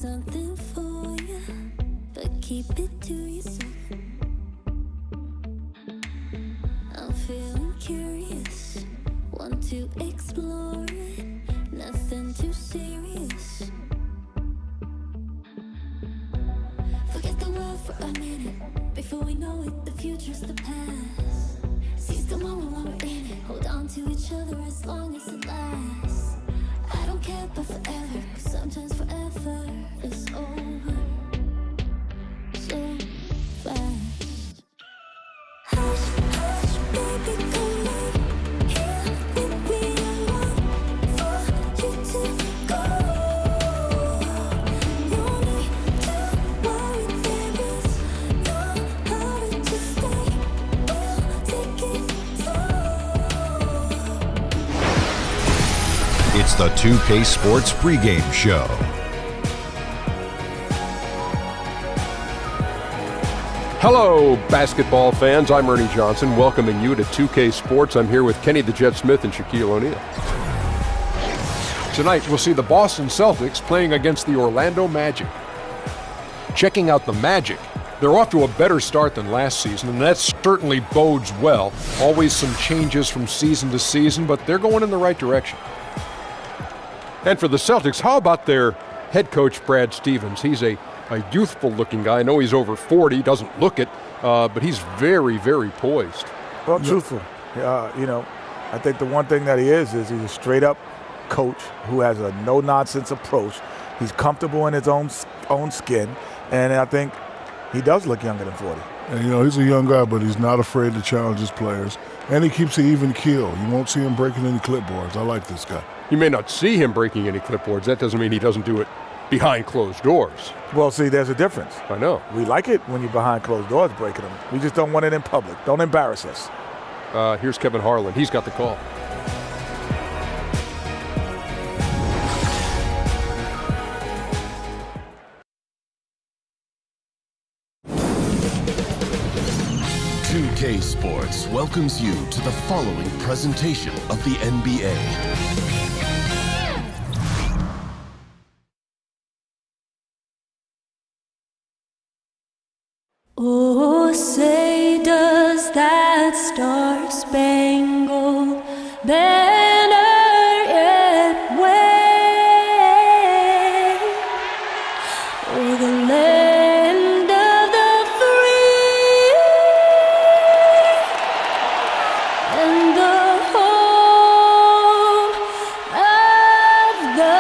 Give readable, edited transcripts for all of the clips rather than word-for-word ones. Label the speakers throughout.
Speaker 1: something for you, but keep it to yourself. I'm feeling curious, want to explore it, nothing too serious. Forget the world for a minute, before we know it, the future's the past. Seize the moment while we're in it, hold on to each other as long as it lasts. I don't care about forever, 'cause sometimes forever is over so fast. Hush, hush, baby, come on, here with me, I want for you to go. No need to worry, there is no hurry to stay, we'll take it slow.
Speaker 2: It's the 2K Sports pregame show.
Speaker 3: Hello, basketball fans. I'm Ernie Johnson, welcoming you to 2K Sports. I'm here with Kenny the Jet Smith and Shaquille O'Neal. Tonight, we'll see the Boston Celtics playing against the Orlando Magic. Checking out the Magic, they're off to a better start than last season, and that certainly bodes well. Always some changes from season to season, but they're going in the right direction. And for the Celtics, how about their head coach, Brad Stevens? He's a youthful-looking guy. I know he's over 40, doesn't look it, but he's very, very poised.
Speaker 4: Well, truthful. I think the one thing that he is he's a straight-up coach who has a no-nonsense approach. He's comfortable in his own skin, and I think he does look younger than 40.
Speaker 5: And, he's a young guy, but he's not afraid to challenge his players, and he keeps an even keel. You won't see him breaking any clipboards. I like this guy.
Speaker 3: You may not see him breaking any clipboards. That doesn't mean he doesn't do it behind closed doors.
Speaker 4: Well, see, there's a difference.
Speaker 3: I know.
Speaker 4: We like it when you're behind closed doors breaking them. We just don't want it in public. Don't embarrass us.
Speaker 3: Here's Kevin Harlan. He's got the call.
Speaker 6: K Sports welcomes you to the following presentation of the NBA.
Speaker 1: Oh, say does that star-spangled banner yet wave o'er the land of the free and the home of the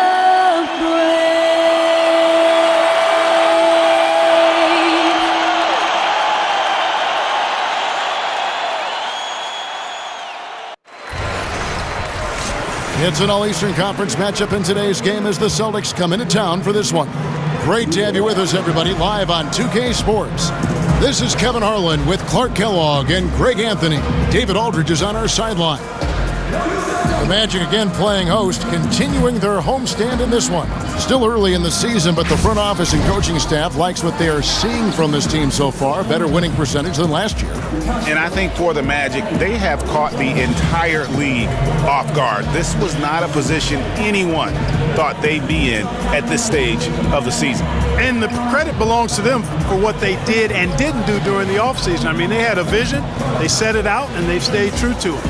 Speaker 7: It's an All-Eastern Conference matchup in today's game as the Celtics come into town for this one. Great to have you with us, everybody, live on 2K Sports. This is Kevin Harlan with Clark Kellogg and Greg Anthony. David Aldridge is on our sideline. The Magic again playing host, continuing their homestand in this one. Still early in the season, but the front office and coaching staff likes what they are seeing from this team so far. Better winning percentage than last year.
Speaker 8: And I think for the Magic, they have caught the entire league off guard. This was not a position anyone thought they'd be in at this stage of the season.
Speaker 9: And the credit belongs to them for what they did and didn't do during the offseason. I mean, they had a vision, they set it out, and they've stayed true to it.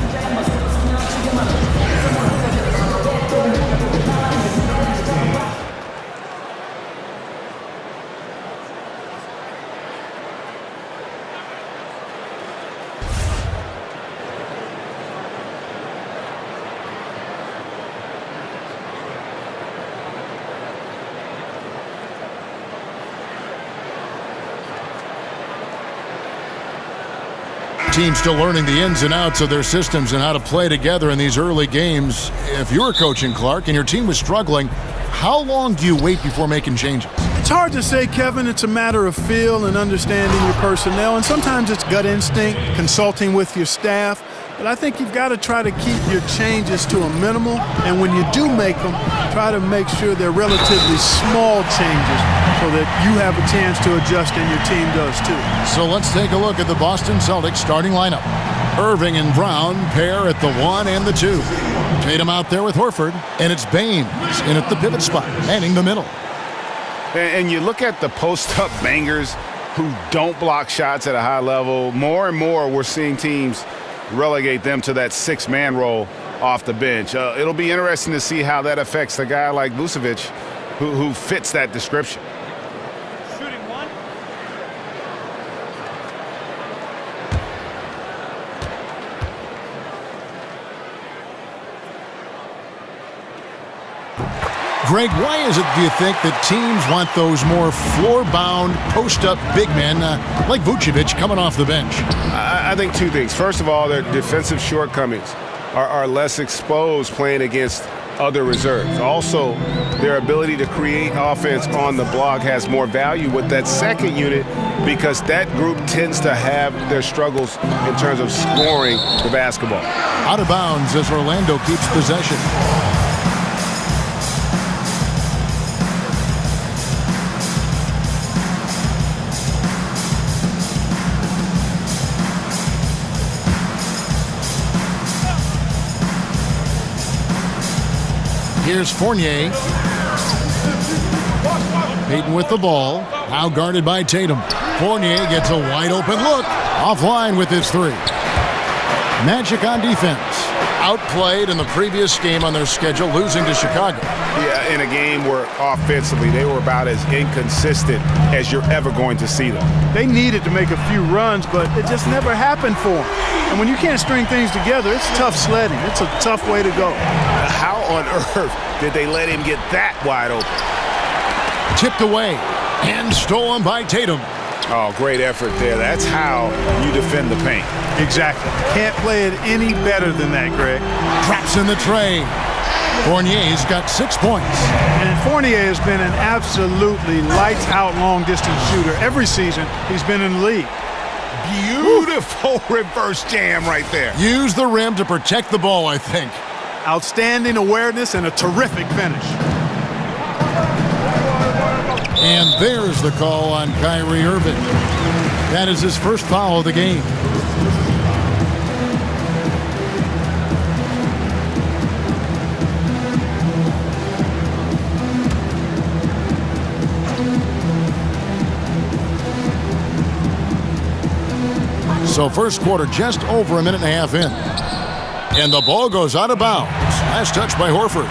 Speaker 7: Team still learning the ins and outs of their systems and how to play together in these early games. If you were coaching, Clark, and your team was struggling, how long do you wait before making changes?
Speaker 9: It's hard to say, Kevin. It's a matter of feel and understanding your personnel, and sometimes it's gut instinct, consulting with your staff. But I think you've got to try to keep your changes to a minimal, and when you do make them, try to make sure they're relatively small changes so that you have a chance to adjust and your team does too.
Speaker 7: So let's take a look at the Boston Celtics starting lineup. Irving and Brown pair at the 1 and the 2. Tatum out there with Horford, and it's Baines in at the pivot spot, manning the middle.
Speaker 8: And you look at the post-up bangers who don't block shots at a high level. More and more we're seeing teams relegate them to that 6-man role off the bench. It'll be interesting to see how that affects a guy like Vucevic who fits that description.
Speaker 9: Shooting one.
Speaker 7: Greg, why is it, do you think, that teams want those more floor-bound, post-up big men like Vucevic coming off the bench?
Speaker 8: I think two things. First of all, their defensive shortcomings are less exposed playing against other reserves. Also, their ability to create offense on the block has more value with that second unit because that group tends to have their struggles in terms of scoring the basketball.
Speaker 7: Out of bounds as Orlando keeps possession. Here's Fournier. Payton with the ball. Now guarded by Tatum. Fournier gets a wide open look. Offline with his three. Magic on defense. Outplayed in the previous game on their schedule, losing to Chicago.
Speaker 8: Yeah, in a game where offensively they were about as inconsistent as you're ever going to see them.
Speaker 9: They needed to make a few runs, but it just never happened for them. And when you can't string things together, it's tough sledding. It's a tough way to go.
Speaker 8: How on earth did they let him get that wide open?
Speaker 7: Tipped away and stolen by Tatum.
Speaker 8: Oh, great effort there. That's how you defend the paint.
Speaker 9: Exactly. Can't play it any better than that, Greg.
Speaker 7: Traps in the tray. Fournier's got 6 points.
Speaker 9: And Fournier has been an absolutely lights-out long-distance shooter every season he's been in the league.
Speaker 8: Beautiful reverse jam right there.
Speaker 7: Use the rim to protect the ball, I think.
Speaker 9: Outstanding awareness and a terrific finish.
Speaker 7: And there's the call on Kyrie Irving. That is his first foul of the game. So first quarter just over a minute and a half in. And the ball goes out of bounds. Last touch by Horford.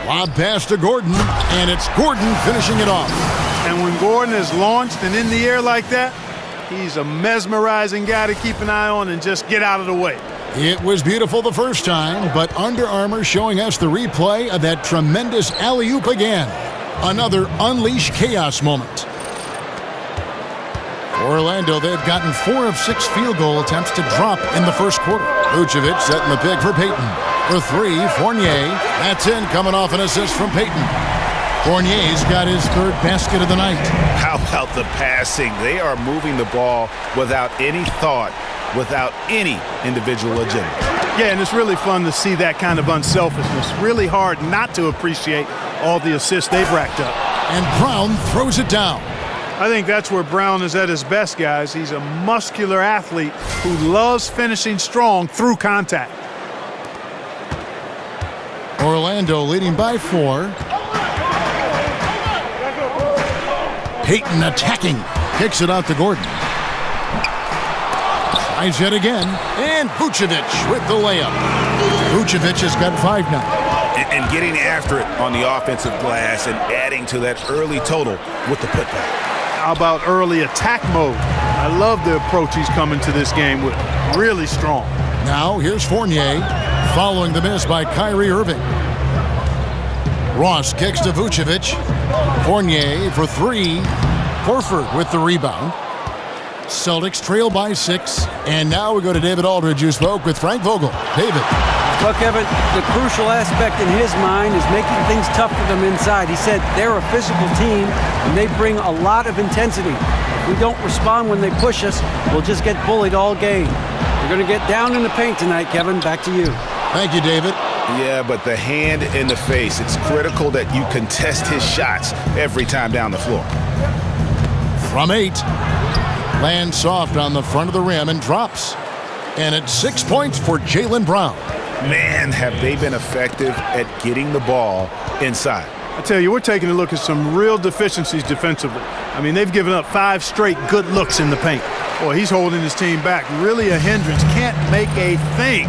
Speaker 7: Lob pass to Gordon, and it's Gordon finishing it off.
Speaker 9: And when Gordon is launched and in the air like that, he's a mesmerizing guy to keep an eye on and just get out of the way.
Speaker 7: It was beautiful the first time, but Under Armour showing us the replay of that tremendous alley-oop again. Another unleash chaos moment. Orlando, they've gotten 4 of 6 field goal attempts to drop in the first quarter. Vucevic setting the pick for Payton. For 3, Fournier. That's in, coming off an assist from Payton. Fournier's got his 3rd basket of the night.
Speaker 8: How about the passing? They are moving the ball without any thought, without any individual agenda.
Speaker 9: Yeah, and it's really fun to see that kind of unselfishness. Really hard not to appreciate all the assists they've racked up.
Speaker 7: And Brown throws it down.
Speaker 9: I think that's where Brown is at his best, guys. He's a muscular athlete who loves finishing strong through contact.
Speaker 7: Orlando leading by 4. Payton attacking. Kicks it out to Gordon. Tries yet again. And Vucevic with the layup. Vucevic has got 5 now.
Speaker 8: And getting after it on the offensive glass and adding to that early total with the putback.
Speaker 9: How about early attack mode? I love the approach he's coming to this game with. Really strong.
Speaker 7: Now here's Fournier following the miss by Kyrie Irving. Ross kicks to Vucevic. Fournier for 3. Horford with the rebound. Celtics trail by 6. And now we go to David Aldridge, who spoke with Frank Vogel. David.
Speaker 10: Well, Kevin, the crucial aspect in his mind is making things tough for them inside. He said they're a physical team, and they bring a lot of intensity. If we don't respond when they push us, we'll just get bullied all game. We're going to get down in the paint tonight, Kevin. Back to you.
Speaker 7: Thank you, David.
Speaker 8: Yeah, but the hand in the face, it's critical that you contest his shots every time down the floor.
Speaker 7: From 8, lands soft on the front of the rim and drops. And it's 6 points for Jaylen Brown.
Speaker 8: Man, have they been effective at getting the ball inside.
Speaker 9: I tell you, we're taking a look at some real deficiencies defensively. I mean, they've given up 5 straight good looks in the paint. Boy, he's holding his team back. Really a hindrance. Can't make a thing.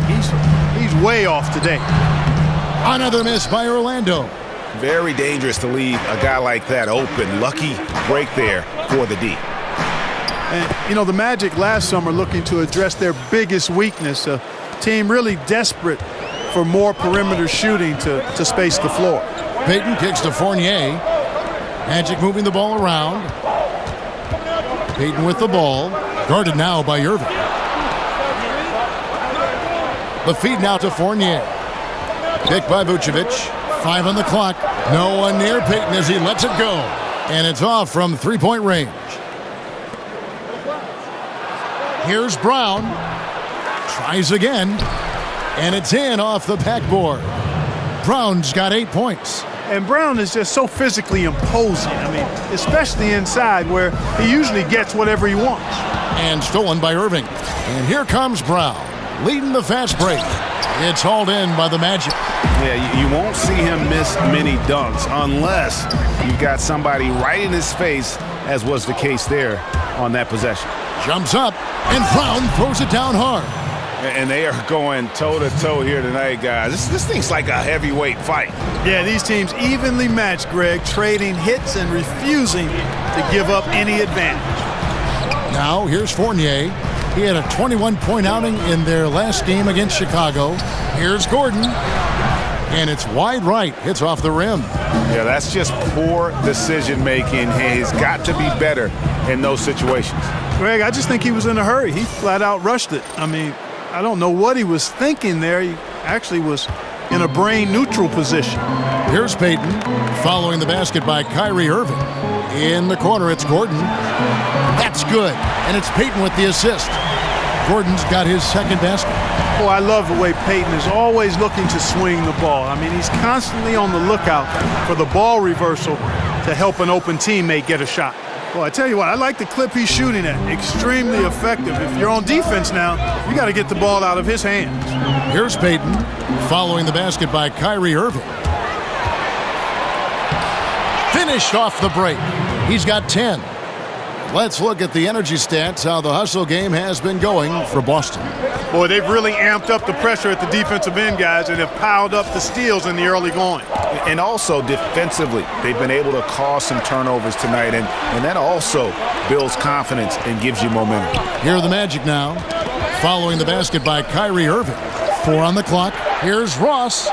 Speaker 9: He's way off today.
Speaker 7: Another miss by Orlando.
Speaker 8: Very dangerous to leave a guy like that open. Lucky break there for the D.
Speaker 9: And, you know, the Magic last summer looking to address their biggest weakness, a team really desperate for more perimeter shooting to space the floor.
Speaker 7: Payton kicks to Fournier. Magic moving the ball around. Payton with the ball. Guarded now by Irving. The feed now to Fournier. Picked by Vucevic. 5 on the clock. No one near Payton as he lets it go. And it's off from three-point range. Here's Brown. Tries again. And it's in off the backboard. Brown's got 8 points.
Speaker 9: And Brown is just so physically imposing. I mean, especially inside where he usually gets whatever he wants.
Speaker 7: And stolen by Irving. And here comes Brown, leading the fast break. It's hauled in by the Magic.
Speaker 8: Yeah, you won't see him miss many dunks unless you've got somebody right in his face, as was the case there on that possession.
Speaker 7: Jumps up, and Brown throws it down hard.
Speaker 8: And they are going toe-to-toe here tonight, guys. This thing's like a heavyweight fight.
Speaker 9: Yeah, these teams evenly matched, Greg, trading hits and refusing to give up any advantage.
Speaker 7: Now, here's Fournier. He had a 21-point outing in their last game against Chicago. Here's Gordon. And it's wide right. Hits off the rim.
Speaker 8: Yeah, that's just poor decision-making. He's got to be better in those situations.
Speaker 9: Greg, I just think he was in a hurry. He flat-out rushed it. I mean, I don't know what he was thinking there. He actually was in a brain-neutral position.
Speaker 7: Here's Payton, following the basket by Kyrie Irving. In the corner, it's Gordon. That's good. And it's Payton with the assist. Gordon's got his second basket.
Speaker 9: Boy, I love the way Payton is always looking to swing the ball. I mean, he's constantly on the lookout for the ball reversal to help an open teammate get a shot. Well, I tell you what, I like the clip he's shooting at. Extremely effective. If you're on defense now, you got to get the ball out of his hands.
Speaker 7: Here's Payton, following the basket by Kyrie Irving. Finished off the break. He's got 10. Let's look at the energy stats, how the hustle game has been going for Boston.
Speaker 9: Boy, they've really amped up the pressure at the defensive end, guys, and have piled up the steals in the early going.
Speaker 8: And also defensively, they've been able to cause some turnovers tonight, and that also builds confidence and gives you momentum.
Speaker 7: Here are the Magic now, following the basket by Kyrie Irving. 4 on the clock. Here's Ross.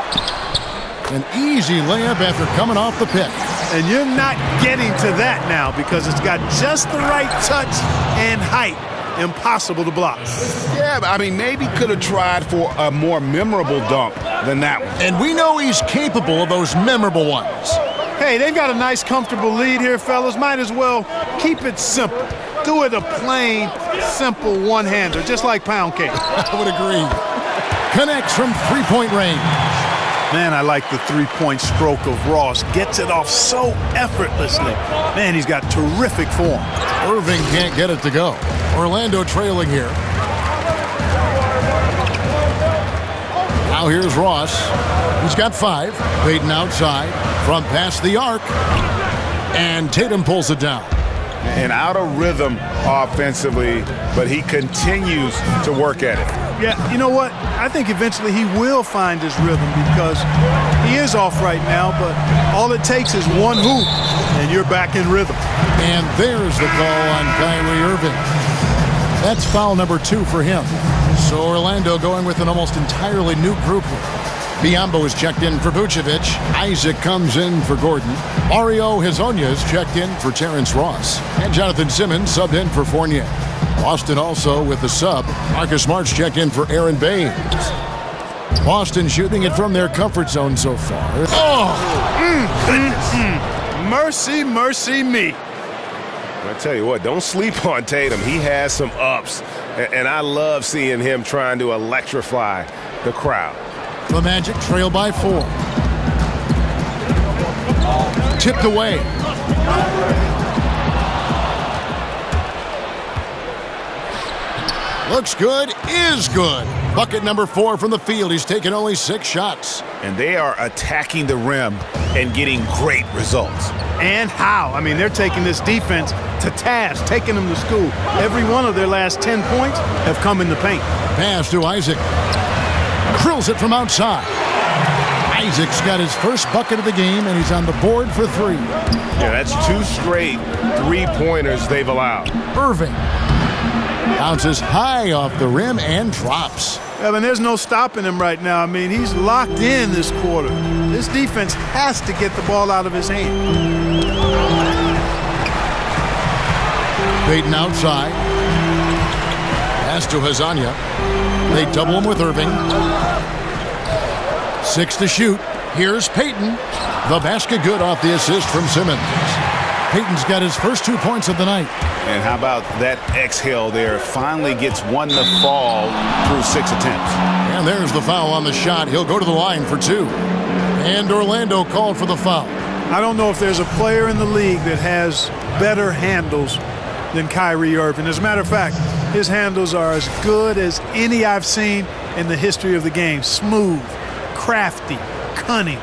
Speaker 7: An easy layup after coming off the pick.
Speaker 9: And you're not getting to that now because it's got just the right touch and height. Impossible to block.
Speaker 8: Yeah, but I mean, maybe could have tried for a more memorable dunk than that one.
Speaker 7: And we know he's capable of those memorable ones.
Speaker 9: Hey, they've got a nice, comfortable lead here, fellas. Might as well keep it simple. Do it a plain, simple one-hander, just like pound cake.
Speaker 7: I would agree. Connects from three-point range.
Speaker 9: Man, I like the three-point stroke of Ross. Gets it off so effortlessly. Man, he's got terrific form.
Speaker 7: Irving can't get it to go. Orlando trailing here. Now here's Ross. He's got 5. Payton outside from past the arc. And Tatum pulls it down.
Speaker 8: And out of rhythm offensively, but he continues to work at it.
Speaker 9: Yeah, you know what? I think eventually he will find his rhythm because he is off right now, but all it takes is one hoop, and you're back in rhythm.
Speaker 7: And there's the call on Kyrie Irving. That's foul number 2 for him. So Orlando going with an almost entirely new group. Biyombo is checked in for Vucevic. Isaac comes in for Gordon. Mario Hezonja is checked in for Terrence Ross. And Jonathan Simmons subbed in for Fournier. Boston also with the sub. Marcus Smart's checked in for Aaron Baines. Boston shooting it from their comfort zone so far.
Speaker 9: Mercy, mercy me.
Speaker 8: I tell you what, don't sleep on Tatum. He has some ups, and I love seeing him trying to electrify the crowd.
Speaker 7: The Magic trail by 4. Tipped away. Looks good, is good. Bucket number 4 from the field. He's taken only 6 shots.
Speaker 8: And they are attacking the rim and getting great results.
Speaker 9: And how? I mean, they're taking this defense to task, taking them to school. Every one of their last 10 points have come in the paint.
Speaker 7: Pass to Isaac. Drills it from outside. Isaac's got his first bucket of the game, and he's on the board for 3.
Speaker 8: Yeah, that's 2 straight 3-pointers they've allowed.
Speaker 7: Irving bounces high off the rim and drops.
Speaker 9: Evan, there's no stopping him right now. I mean, he's locked in this quarter. This defense has to get the ball out of his hand.
Speaker 7: Payton outside. Pass to Hazanya. They double him with Irving. 6 to shoot. Here's Payton. The basket good off the assist from Simmons. Payton's got his first 2 points of the night.
Speaker 8: And how about that exhale there? Finally gets one to fall through 6 attempts.
Speaker 7: And there's the foul on the shot. He'll go to the line for 2. And Orlando called for the foul.
Speaker 9: I don't know if there's a player in the league that has better handles than Kyrie Irving. As a matter of fact, his handles are as good as any I've seen in the history of the game. Smooth, crafty, cunning.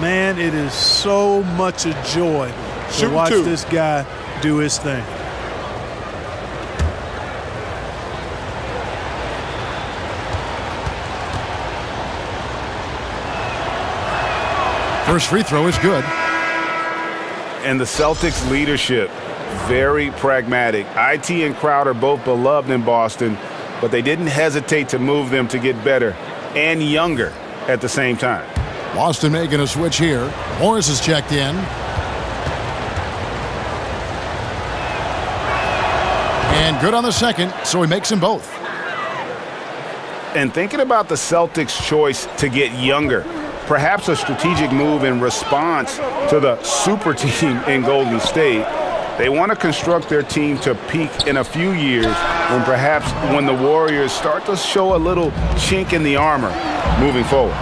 Speaker 9: Man, it is so much a joy to watch this guy do his thing.
Speaker 7: First free throw is good.
Speaker 8: And the Celtics leadership, very pragmatic. IT and Crowder both beloved in Boston, but they didn't hesitate to move them to get better and younger at the same time.
Speaker 7: Boston making a switch here. Morris is checked in. And good on the second, so he makes them both.
Speaker 8: And thinking about the Celtics' choice to get younger, perhaps a strategic move in response to the super team in Golden State, they want to construct their team to peak in a few years when the Warriors start to show a little chink in the armor moving forward.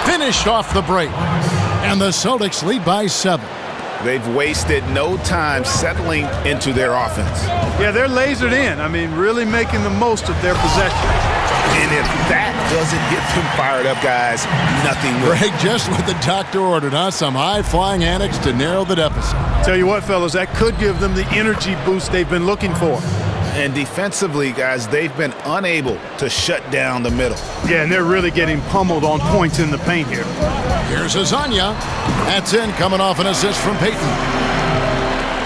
Speaker 7: Finished off the break, and the Celtics lead by 7.
Speaker 8: They've wasted no time settling into their offense.
Speaker 9: Yeah, they're lasered in. I mean, really making the most of their possession.
Speaker 8: And if that doesn't get them fired up, guys, nothing will.
Speaker 7: Greg, just what the doctor ordered, huh? Some high-flying antics to narrow the deficit.
Speaker 9: Tell you what, fellas, that could give them the energy boost they've been looking for.
Speaker 8: And defensively, guys, they've been unable to shut down the middle.
Speaker 9: Yeah, and they're really getting pummeled on points in the paint here.
Speaker 7: Here's Hazanya. That's in, coming off an assist from Payton.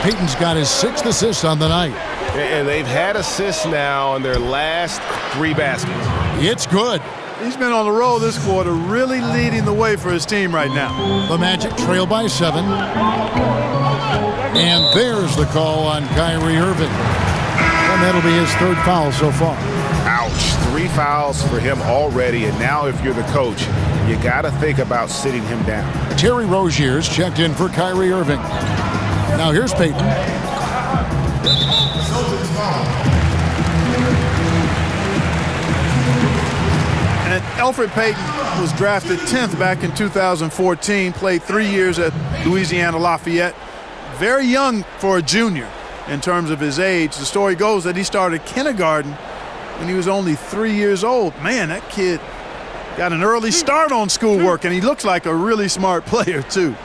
Speaker 7: Payton's got his 6th assist on the night.
Speaker 8: And they've had assists now in their last 3 baskets.
Speaker 7: It's good.
Speaker 9: He's been on the roll this quarter, really leading the way for his team right now.
Speaker 7: The Magic trail by 7. And there's the call on Kyrie Irving. And that'll be his 3rd foul so far.
Speaker 8: Ouch. 3 fouls for him already. And now if you're the coach, you got to think about sitting him down.
Speaker 7: Terry Rozier's checked in for Kyrie Irving. Now here's Payton.
Speaker 9: And Elfrid Payton was drafted 10th back in 2014, played 3 years at Louisiana Lafayette. Very young for a junior in terms of his age. The story goes that he started kindergarten when he was only 3 years old. Man, that kid got an early start on schoolwork, and he looks like a really smart player, too.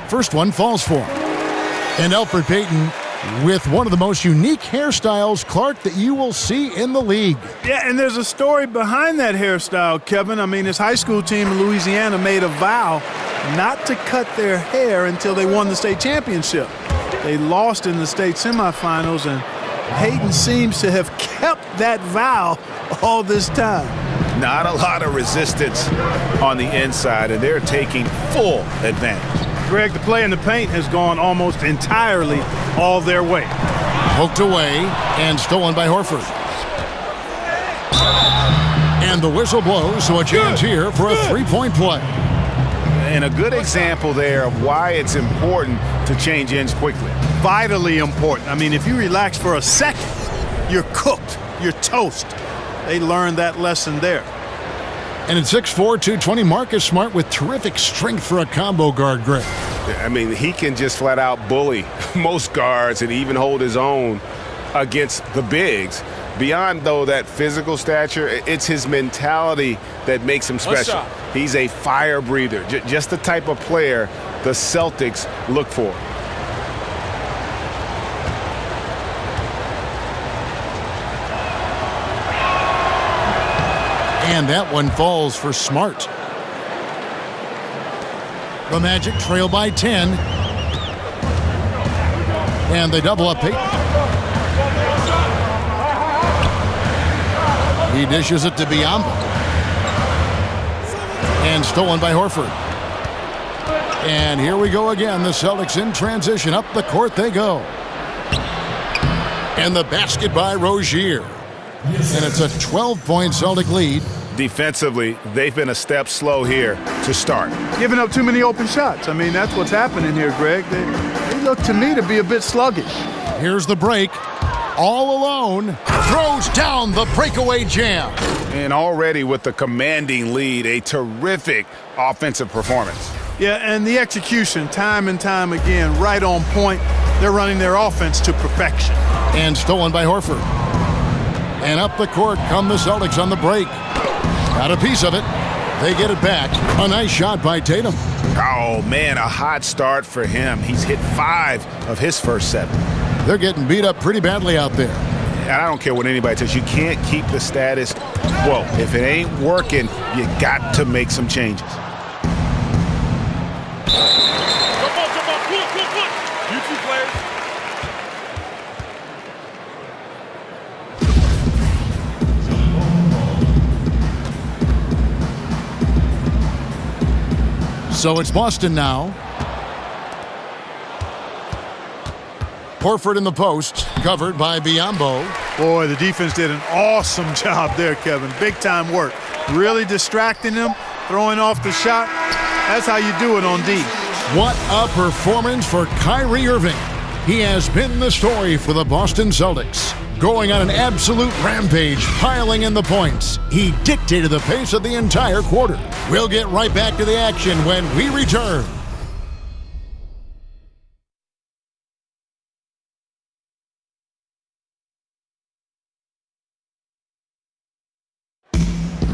Speaker 7: First one falls for him. And Elfrid Payton with one of the most unique hairstyles, Clark, that you will see in the league.
Speaker 9: Yeah, and there's a story behind that hairstyle, Kevin. I mean, his high school team in Louisiana made a vow not to cut their hair until they won the state championship. They lost in the state semifinals, and Payton seems to have kept that vow all this time.
Speaker 8: Not a lot of resistance on the inside, and they're taking full advantage.
Speaker 9: Greg, the play in the paint has gone almost entirely all their way.
Speaker 7: Poked away and stolen by Horford. And the whistle blows, so a chance here for a 3-point play.
Speaker 8: And a good example there of why it's important to change ends quickly.
Speaker 9: Vitally important. I mean, if you relax for a second, you're cooked. You're toast. They learned that lesson there.
Speaker 7: And at 6'4", 220, Marcus Smart with terrific strength for a combo guard, Greg.
Speaker 8: I mean, he can just flat out bully most guards and even hold his own against the bigs. Beyond, though, that physical stature, it's his mentality that makes him special. He's a fire breather, just the type of player the Celtics look for.
Speaker 7: And that one falls for Smart. The Magic trail by 10. And they double up Payton. He dishes it to Biyombo. And stolen by Horford. And here we go again. The Celtics in transition. Up the court they go. And the basket by Rozier. And it's a 12-point Celtic lead.
Speaker 8: Defensively, they've been a step slow here to start.
Speaker 9: Giving up too many open shots. I mean, that's what's happening here, Greg. They look to me to be a bit sluggish.
Speaker 7: Here's the break. All alone. Throws down the breakaway jam.
Speaker 8: And already with the commanding lead, a terrific offensive performance.
Speaker 9: Yeah, and the execution, time and time again, right on point. They're running their offense to perfection.
Speaker 7: And stolen by Horford. And up the court come the Celtics on the break. Got a piece of it. They get it back. A nice shot by Tatum.
Speaker 8: Oh, man, a hot start for him. He's hit 5 of his first 7.
Speaker 7: They're getting beat up pretty badly out there.
Speaker 8: And I don't care what anybody says. You can't keep the status quo. If it ain't working, you got to make some changes.
Speaker 11: You two players.
Speaker 7: So it's Boston now. Horford in the post, covered by Biyombo.
Speaker 9: Boy, the defense did an awesome job there, Kevin. Big-time work. Really distracting them, throwing off the shot. That's how you do it on D.
Speaker 7: What a performance for Kyrie Irving. He has been the story for the Boston Celtics. Going on an absolute rampage, piling in the points. He dictated the pace of the entire quarter. We'll get right back to the action when we return.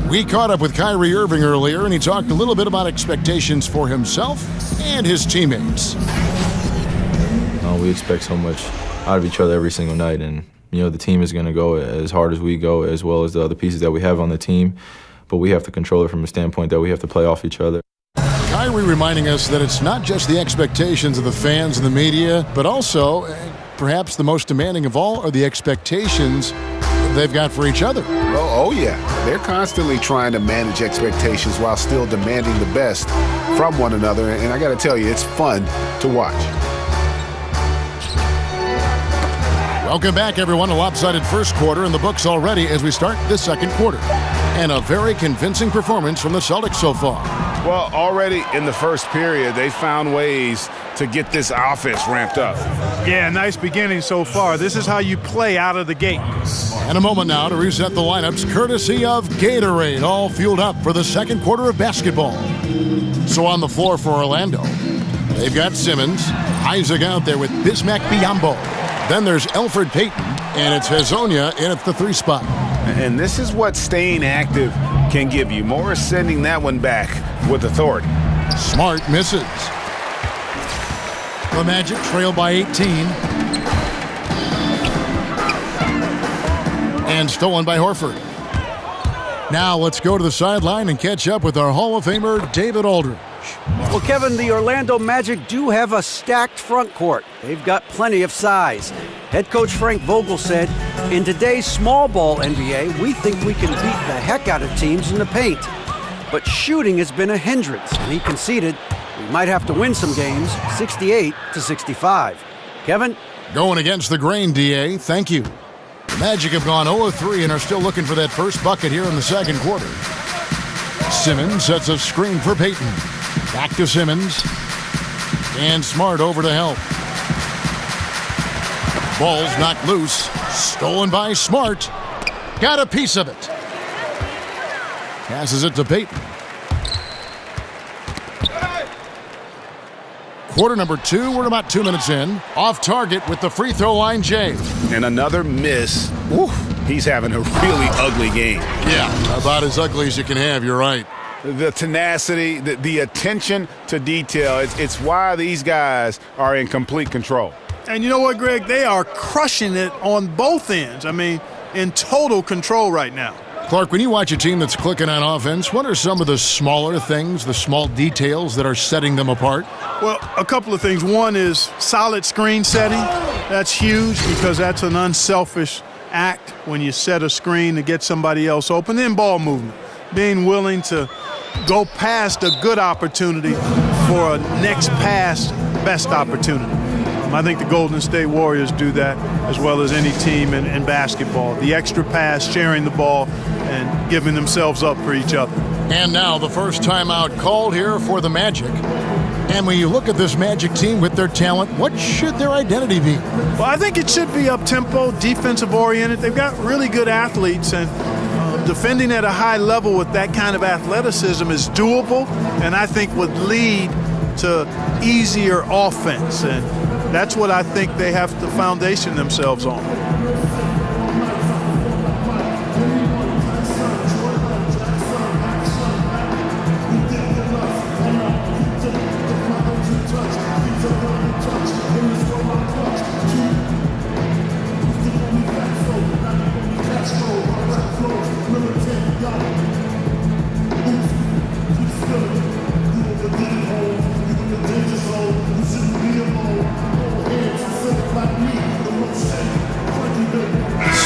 Speaker 7: We caught up with Kyrie Irving earlier, and he talked a little bit about expectations for himself and his teammates.
Speaker 12: We expect so much out of each other every single night, and the team is going to go as hard as we go, as well as the other pieces that we have on the team. But we have to control it from a standpoint that we have to play off each other.
Speaker 7: Kyrie reminding us that it's not just the expectations of the fans and the media, but also, perhaps the most demanding of all, are the expectations they've got for each other.
Speaker 8: Oh yeah. They're constantly trying to manage expectations while still demanding the best from one another. And I got to tell you, it's fun to watch.
Speaker 7: Welcome back, everyone. A lopsided first quarter in the books already as we start the second quarter. And a very convincing performance from the Celtics so far.
Speaker 8: Well, already in the first period, they found ways to get this offense ramped up.
Speaker 9: Yeah, nice beginning so far. This is how you play out of the gate.
Speaker 7: And a moment now to reset the lineups, courtesy of Gatorade, all fueled up for the second quarter of basketball. So on the floor for Orlando, they've got Simmons, Isaac out there with Bismack Biyombo. Then there's Elfrid Payton, and it's Hezonja in at the 3 spot.
Speaker 8: And this is what staying active can give you. Morris sending that one back with authority.
Speaker 7: Smart misses. The Magic trail by 18. And stolen by Horford. Now let's go to the sideline and catch up with our Hall of Famer, David Aldridge.
Speaker 10: Well, Kevin, the Orlando Magic do have a stacked front court. They've got plenty of size. Head coach Frank Vogel said, in today's small ball NBA, we think we can beat the heck out of teams in the paint. But shooting has been a hindrance, and he conceded we might have to win some games 68-65. Kevin?
Speaker 7: Going against the grain, DA. Thank you. The Magic have gone 0-3 and are still looking for that first bucket here in the second quarter. Simmons sets a screen for Payton. Back to Simmons. And Smart over to help. Ball's knocked loose. Stolen by Smart. Got a piece of it. Passes it to Payton. Quarter number 2, we're about 2 minutes in. Off target with the free throw line, Jay.
Speaker 8: And another miss. Oof, he's having a really ugly game.
Speaker 7: Yeah, about as ugly as you can have, you're right.
Speaker 8: The tenacity, the attention to detail, it's why these guys are in complete control.
Speaker 9: And you know what, Greg? They are crushing it on both ends. I mean, in total control right now.
Speaker 7: Clark, when you watch a team that's clicking on offense, what are some of the smaller things, the small details that are setting them apart?
Speaker 9: Well, a couple of things. One is solid screen setting. That's huge because that's an unselfish act when you set a screen to get somebody else open. Then ball movement, being willing to go past a good opportunity for a next pass best opportunity. I think the Golden State Warriors do that as well as any team in basketball. The extra pass, sharing the ball, and giving themselves up for each other.
Speaker 7: And now the first timeout called here for the Magic. And when you look at this Magic team with their talent, what should their identity be?
Speaker 9: Well, I think it should be up-tempo, defensive-oriented. They've got really good athletes, and defending at a high level with that kind of athleticism is doable, and I think would lead to easier offense. And that's what I think they have to foundation themselves on.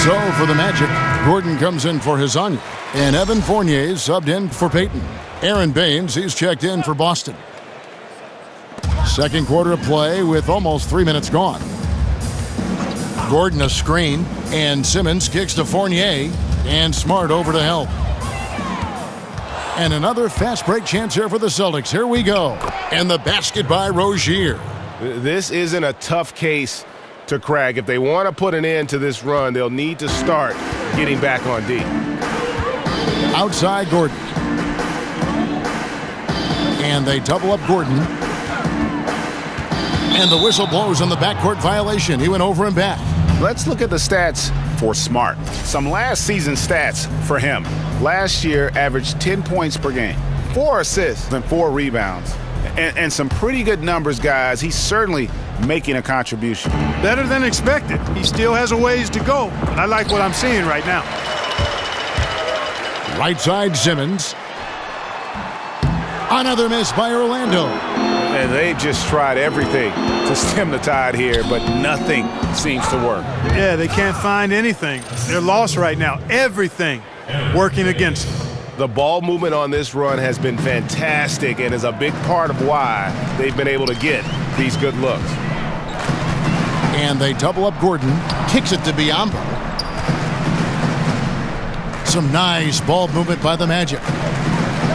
Speaker 7: So for the Magic, Gordon comes in for Hezonja, and Evan Fournier subbed in for Payton. Aaron Baines, he's checked in for Boston. Second quarter of play with almost 3 minutes gone. Gordon a screen, and Simmons kicks to Fournier, and Smart over to help. And another fast break chance here for the Celtics. Here we go. And the basket by Rozier.
Speaker 8: This isn't a tough case to crack. If they want to put an end to this run, they'll need to start getting back on D.
Speaker 7: Outside Gordon. And they double up Gordon. And the whistle blows on the backcourt violation. He went over and back.
Speaker 8: Let's look at the stats for Smart. Some last season stats for him. Last year, averaged 10 points per game, 4 assists and 4 rebounds. And some pretty good numbers, guys. He's certainly making a contribution.
Speaker 9: Better than expected. He still has a ways to go, but I like what I'm seeing right now.
Speaker 7: Right side Simmons. Another miss by Orlando.
Speaker 8: And they've just tried everything to stem the tide here, but nothing seems to work.
Speaker 9: Yeah, they can't find anything. They're lost right now. Everything working against them.
Speaker 8: The ball movement on this run has been fantastic and is a big part of why they've been able to get these good looks.
Speaker 7: And they double up Gordon. Kicks it to Biyombo. Some nice ball movement by the Magic.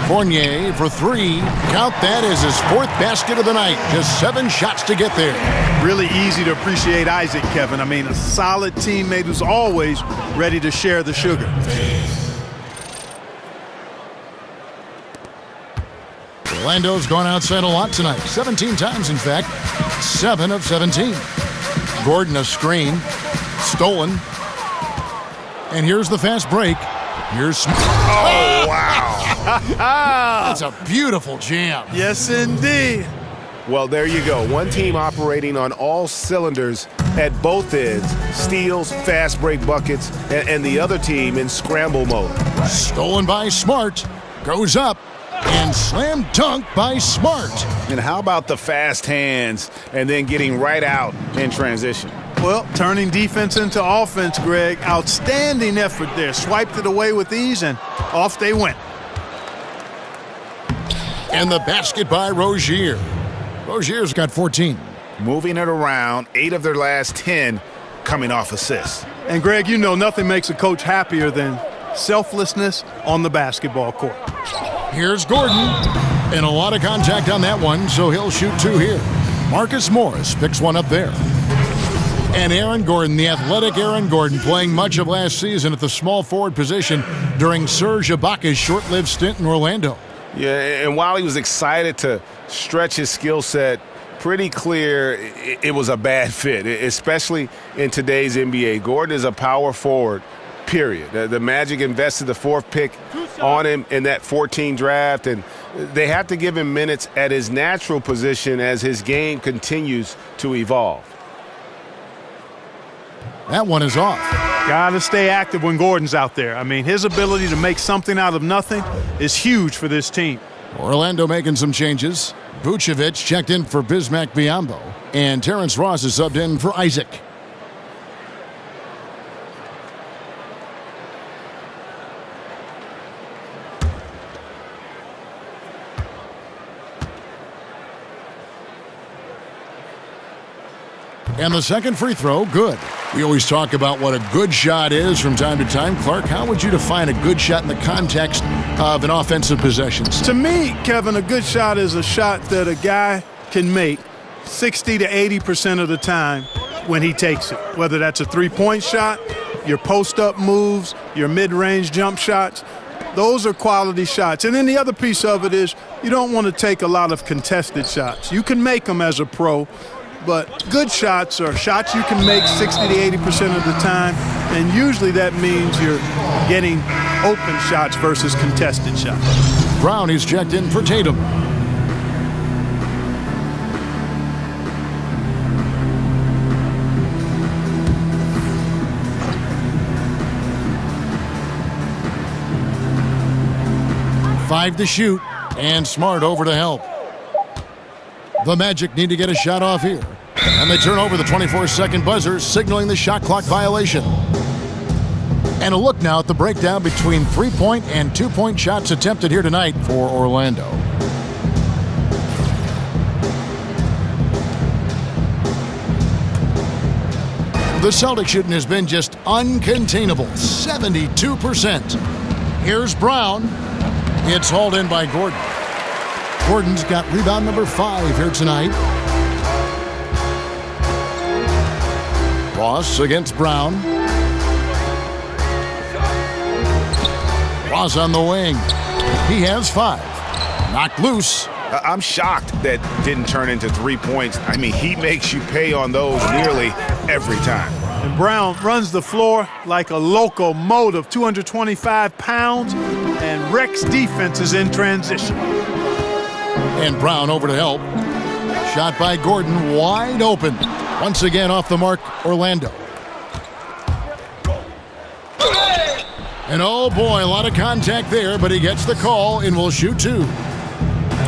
Speaker 7: Fournier for 3. Count that as his 4th basket of the night. Just 7 shots to get there.
Speaker 9: Really easy to appreciate Isaac, Kevin. I mean, a solid teammate who's always ready to share the sugar.
Speaker 7: Orlando's gone outside a lot tonight. 17 times, in fact. 7 of 17. Gordon a screen. Stolen. And here's the fast break. Here's Smith.
Speaker 8: Oh, wow.
Speaker 7: That's a beautiful jam.
Speaker 9: Yes, indeed.
Speaker 8: Well, there you go. One team operating on all cylinders at both ends. Steals, fast break buckets, and the other team in scramble mode.
Speaker 7: Stolen by Smart. Goes up. And slam dunk by Smart.
Speaker 8: And how about the fast hands and then getting right out in transition?
Speaker 9: Well, turning defense into offense, Greg. Outstanding effort there. Swiped it away with ease, and off they went.
Speaker 7: And the basket by Rozier. Rozier's got 14.
Speaker 8: Moving it around, 8 of their last 10 coming off assists.
Speaker 9: And, Greg, you know nothing makes a coach happier than selflessness on the basketball court.
Speaker 7: Here's Gordon. And a lot of contact on that one, so he'll shoot 2 here. Marcus Morris picks one up there. And Aaron Gordon, the athletic Aaron Gordon, playing much of last season at the small forward position during Serge Ibaka's short-lived stint in Orlando.
Speaker 8: Yeah, and while he was excited to stretch his skill set, pretty clear it was a bad fit, especially in today's NBA. Gordon is a power forward, period. The Magic invested the 4th pick on him in that 14 draft, and they have to give him minutes at his natural position as his game continues to evolve.
Speaker 7: That one is off.
Speaker 9: Got to stay active when Gordon's out there. I mean, his ability to make something out of nothing is huge for this team.
Speaker 7: Orlando making some changes. Vucevic checked in for Bismack Biyombo, and Terrence Ross is subbed in for Isaac. And the second free throw, good. We always talk about what a good shot is from time to time. Clark, how would you define a good shot in the context of an offensive possession?
Speaker 9: To me, Kevin, a good shot is a shot that a guy can make 60 to 80% of the time when he takes it. Whether that's a three-point shot, your post-up moves, your mid-range jump shots. Those are quality shots. And then the other piece of it is you don't want to take a lot of contested shots. You can make them as a pro, but good shots are shots you can make 60 to 80% of the time, and usually that means you're getting open shots versus contested shots.
Speaker 7: Brown is checked in for Tatum. Five to shoot, and Smart over to help. The Magic need to get a shot off here. And they turn over the 24-second buzzer, signaling the shot clock violation. And a look now at the breakdown between 3-point and 2-point shots attempted here tonight for Orlando. The Celtics shooting has been just uncontainable, 72%. Here's Brown. It's hauled in by Gordon. Gordon's got rebound number 5 here tonight. Ross against Brown. Ross on the wing. He has 5. Knocked loose.
Speaker 8: I'm shocked that didn't turn into 3 points. I mean, he makes you pay on those nearly every time.
Speaker 9: And Brown runs the floor like a locomotive, 225 pounds, and wrecks defenses in transition.
Speaker 7: And Brown over to help. Shot by Gordon, wide open. Once again off the mark, Orlando. And oh boy, a lot of contact there, but he gets the call and will shoot 2.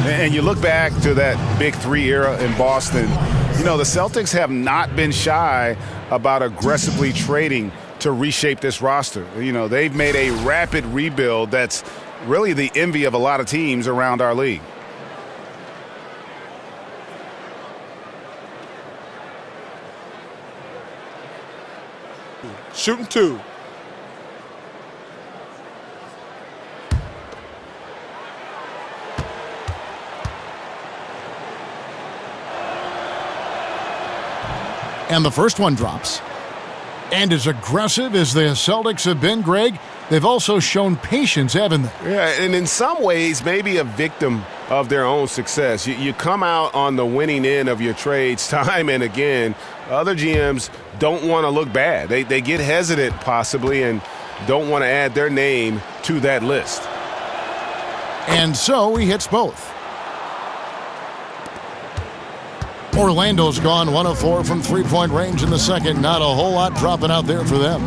Speaker 8: And you look back to that Big 3 era in Boston, you know, the Celtics have not been shy about aggressively trading to reshape this roster. You know, they've made a rapid rebuild that's really the envy of a lot of teams around our league.
Speaker 4: Shooting 2.
Speaker 7: And the first one drops. And as aggressive as the Celtics have been, Greg, they've also shown patience, haven't they?
Speaker 8: Yeah, and in some ways, maybe a victim of their own success. You come out on the winning end of your trades time and again. Other GMs don't want to look bad. They get hesitant possibly and don't want to add their name to that list.
Speaker 7: And so he hits both. Orlando's gone 1 of 4 from 3-point range in the second. Not a whole lot dropping out there for them.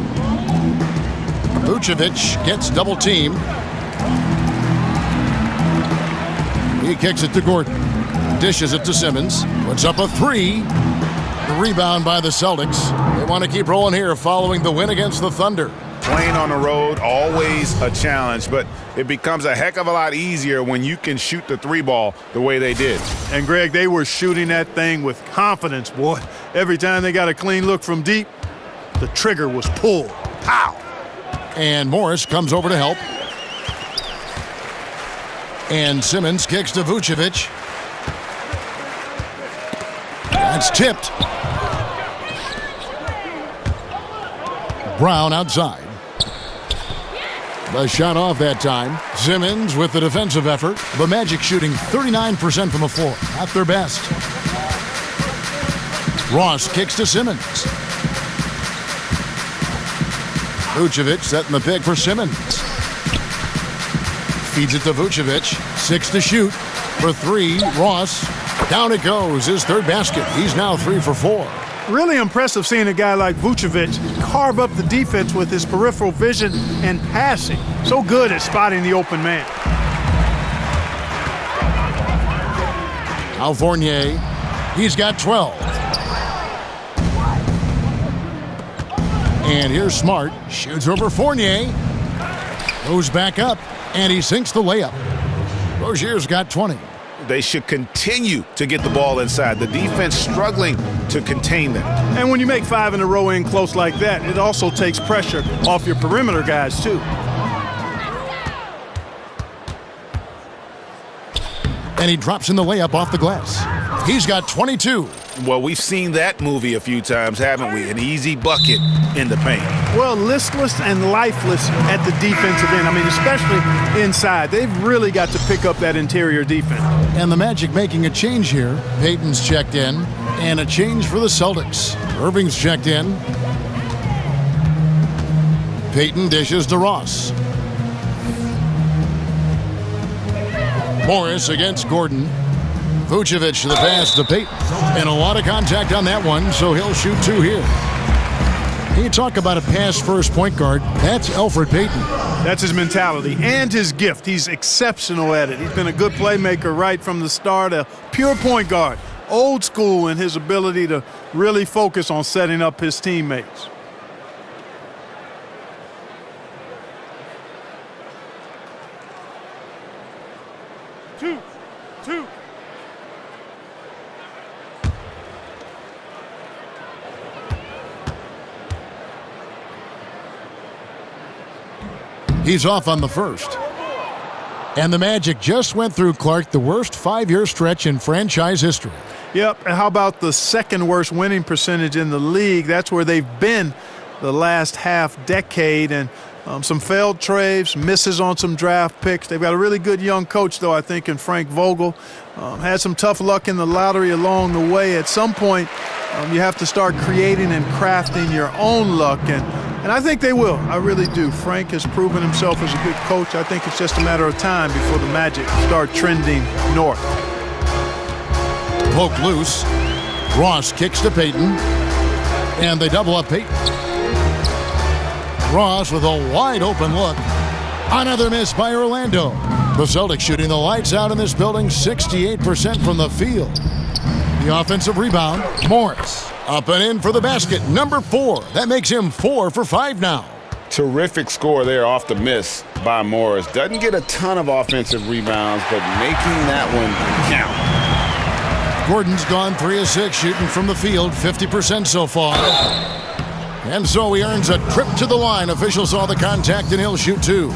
Speaker 7: Vucevic gets double teamed. He kicks it to Gordon. Dishes it to Simmons. Puts up a 3. The rebound by the Celtics. They want to keep rolling here following the win against the Thunder.
Speaker 8: Playing on the road, always a challenge, but it becomes a heck of a lot easier when you can shoot the 3 ball the way they did.
Speaker 9: And, Greg, they were shooting that thing with confidence, boy. Every time they got a clean look from deep, the trigger was pulled. Pow!
Speaker 7: And Morris comes over to help. And Simmons kicks to Vucevic. That's tipped. Brown outside. The shot off that time. Simmons with the defensive effort. The Magic shooting 39% from the floor, at their best. Ross kicks to Simmons. Vucevic setting the pick for Simmons. Feeds it to Vucevic. 6 to shoot. For 3, Ross. Down it goes. His third basket. He's now 3 for 4.
Speaker 9: Really impressive seeing a guy like Vucevic carve up the defense with his peripheral vision and passing. So good at spotting the open man.
Speaker 7: Al Fournier, he's got 12. And here's Smart, shoots over Fournier, goes back up, and he sinks the layup. Rozier's got 20.
Speaker 8: They should continue to get the ball inside. The defense struggling to contain them.
Speaker 9: And when you make 5 in a row in close like that, it also takes pressure off your perimeter guys, too.
Speaker 7: And he drops in the layup off the glass. He's got 22.
Speaker 8: Well, we've seen that movie a few times, haven't we? An easy bucket in the paint.
Speaker 9: Well, listless and lifeless at the defensive end. I mean, especially inside. They've really got to pick up that interior defense.
Speaker 7: And the Magic making a change here. Payton's checked in. And a change for the Celtics. Irving's checked in. Payton dishes to Ross. Morris against Gordon. Vucevic the pass to Payton. And a lot of contact on that one, so he'll shoot 2 here. You talk about a pass-first point guard. That's Elfrid Payton.
Speaker 9: That's his mentality and his gift. He's exceptional at it. He's been a good playmaker right from the start, a pure point guard. Old school in his ability to really focus on setting up his teammates. Two.
Speaker 7: He's off on the first. And the Magic just went through, Clark, the worst 5-year stretch in franchise history.
Speaker 9: Yep, and how about the second worst winning percentage in the league? That's where they've been the last half decade, and some failed trades, misses on some draft picks. They've got a really good young coach, though, I think, in Frank Vogel. Had some tough luck in the lottery along the way. At some point, you have to start creating and crafting your own luck, and I think they will. I really do. Frank has proven himself as a good coach. I think it's just a matter of time before the Magic start trending north.
Speaker 7: Poke loose. Ross kicks to Payton. And they double up Payton. Ross with a wide open look. Another miss by Orlando. The Celtics shooting the lights out in this building, 68% from the field. The offensive rebound, Morris. Up and in for the basket, number 4. That makes him 4 for 5 now.
Speaker 8: Terrific score there off the miss by Morris. Doesn't get a ton of offensive rebounds, but making that one count.
Speaker 7: Gordon's gone 3 of 6 shooting from the field, 50% so far. And so he earns a trip to the line. Officials saw the contact and he'll shoot 2.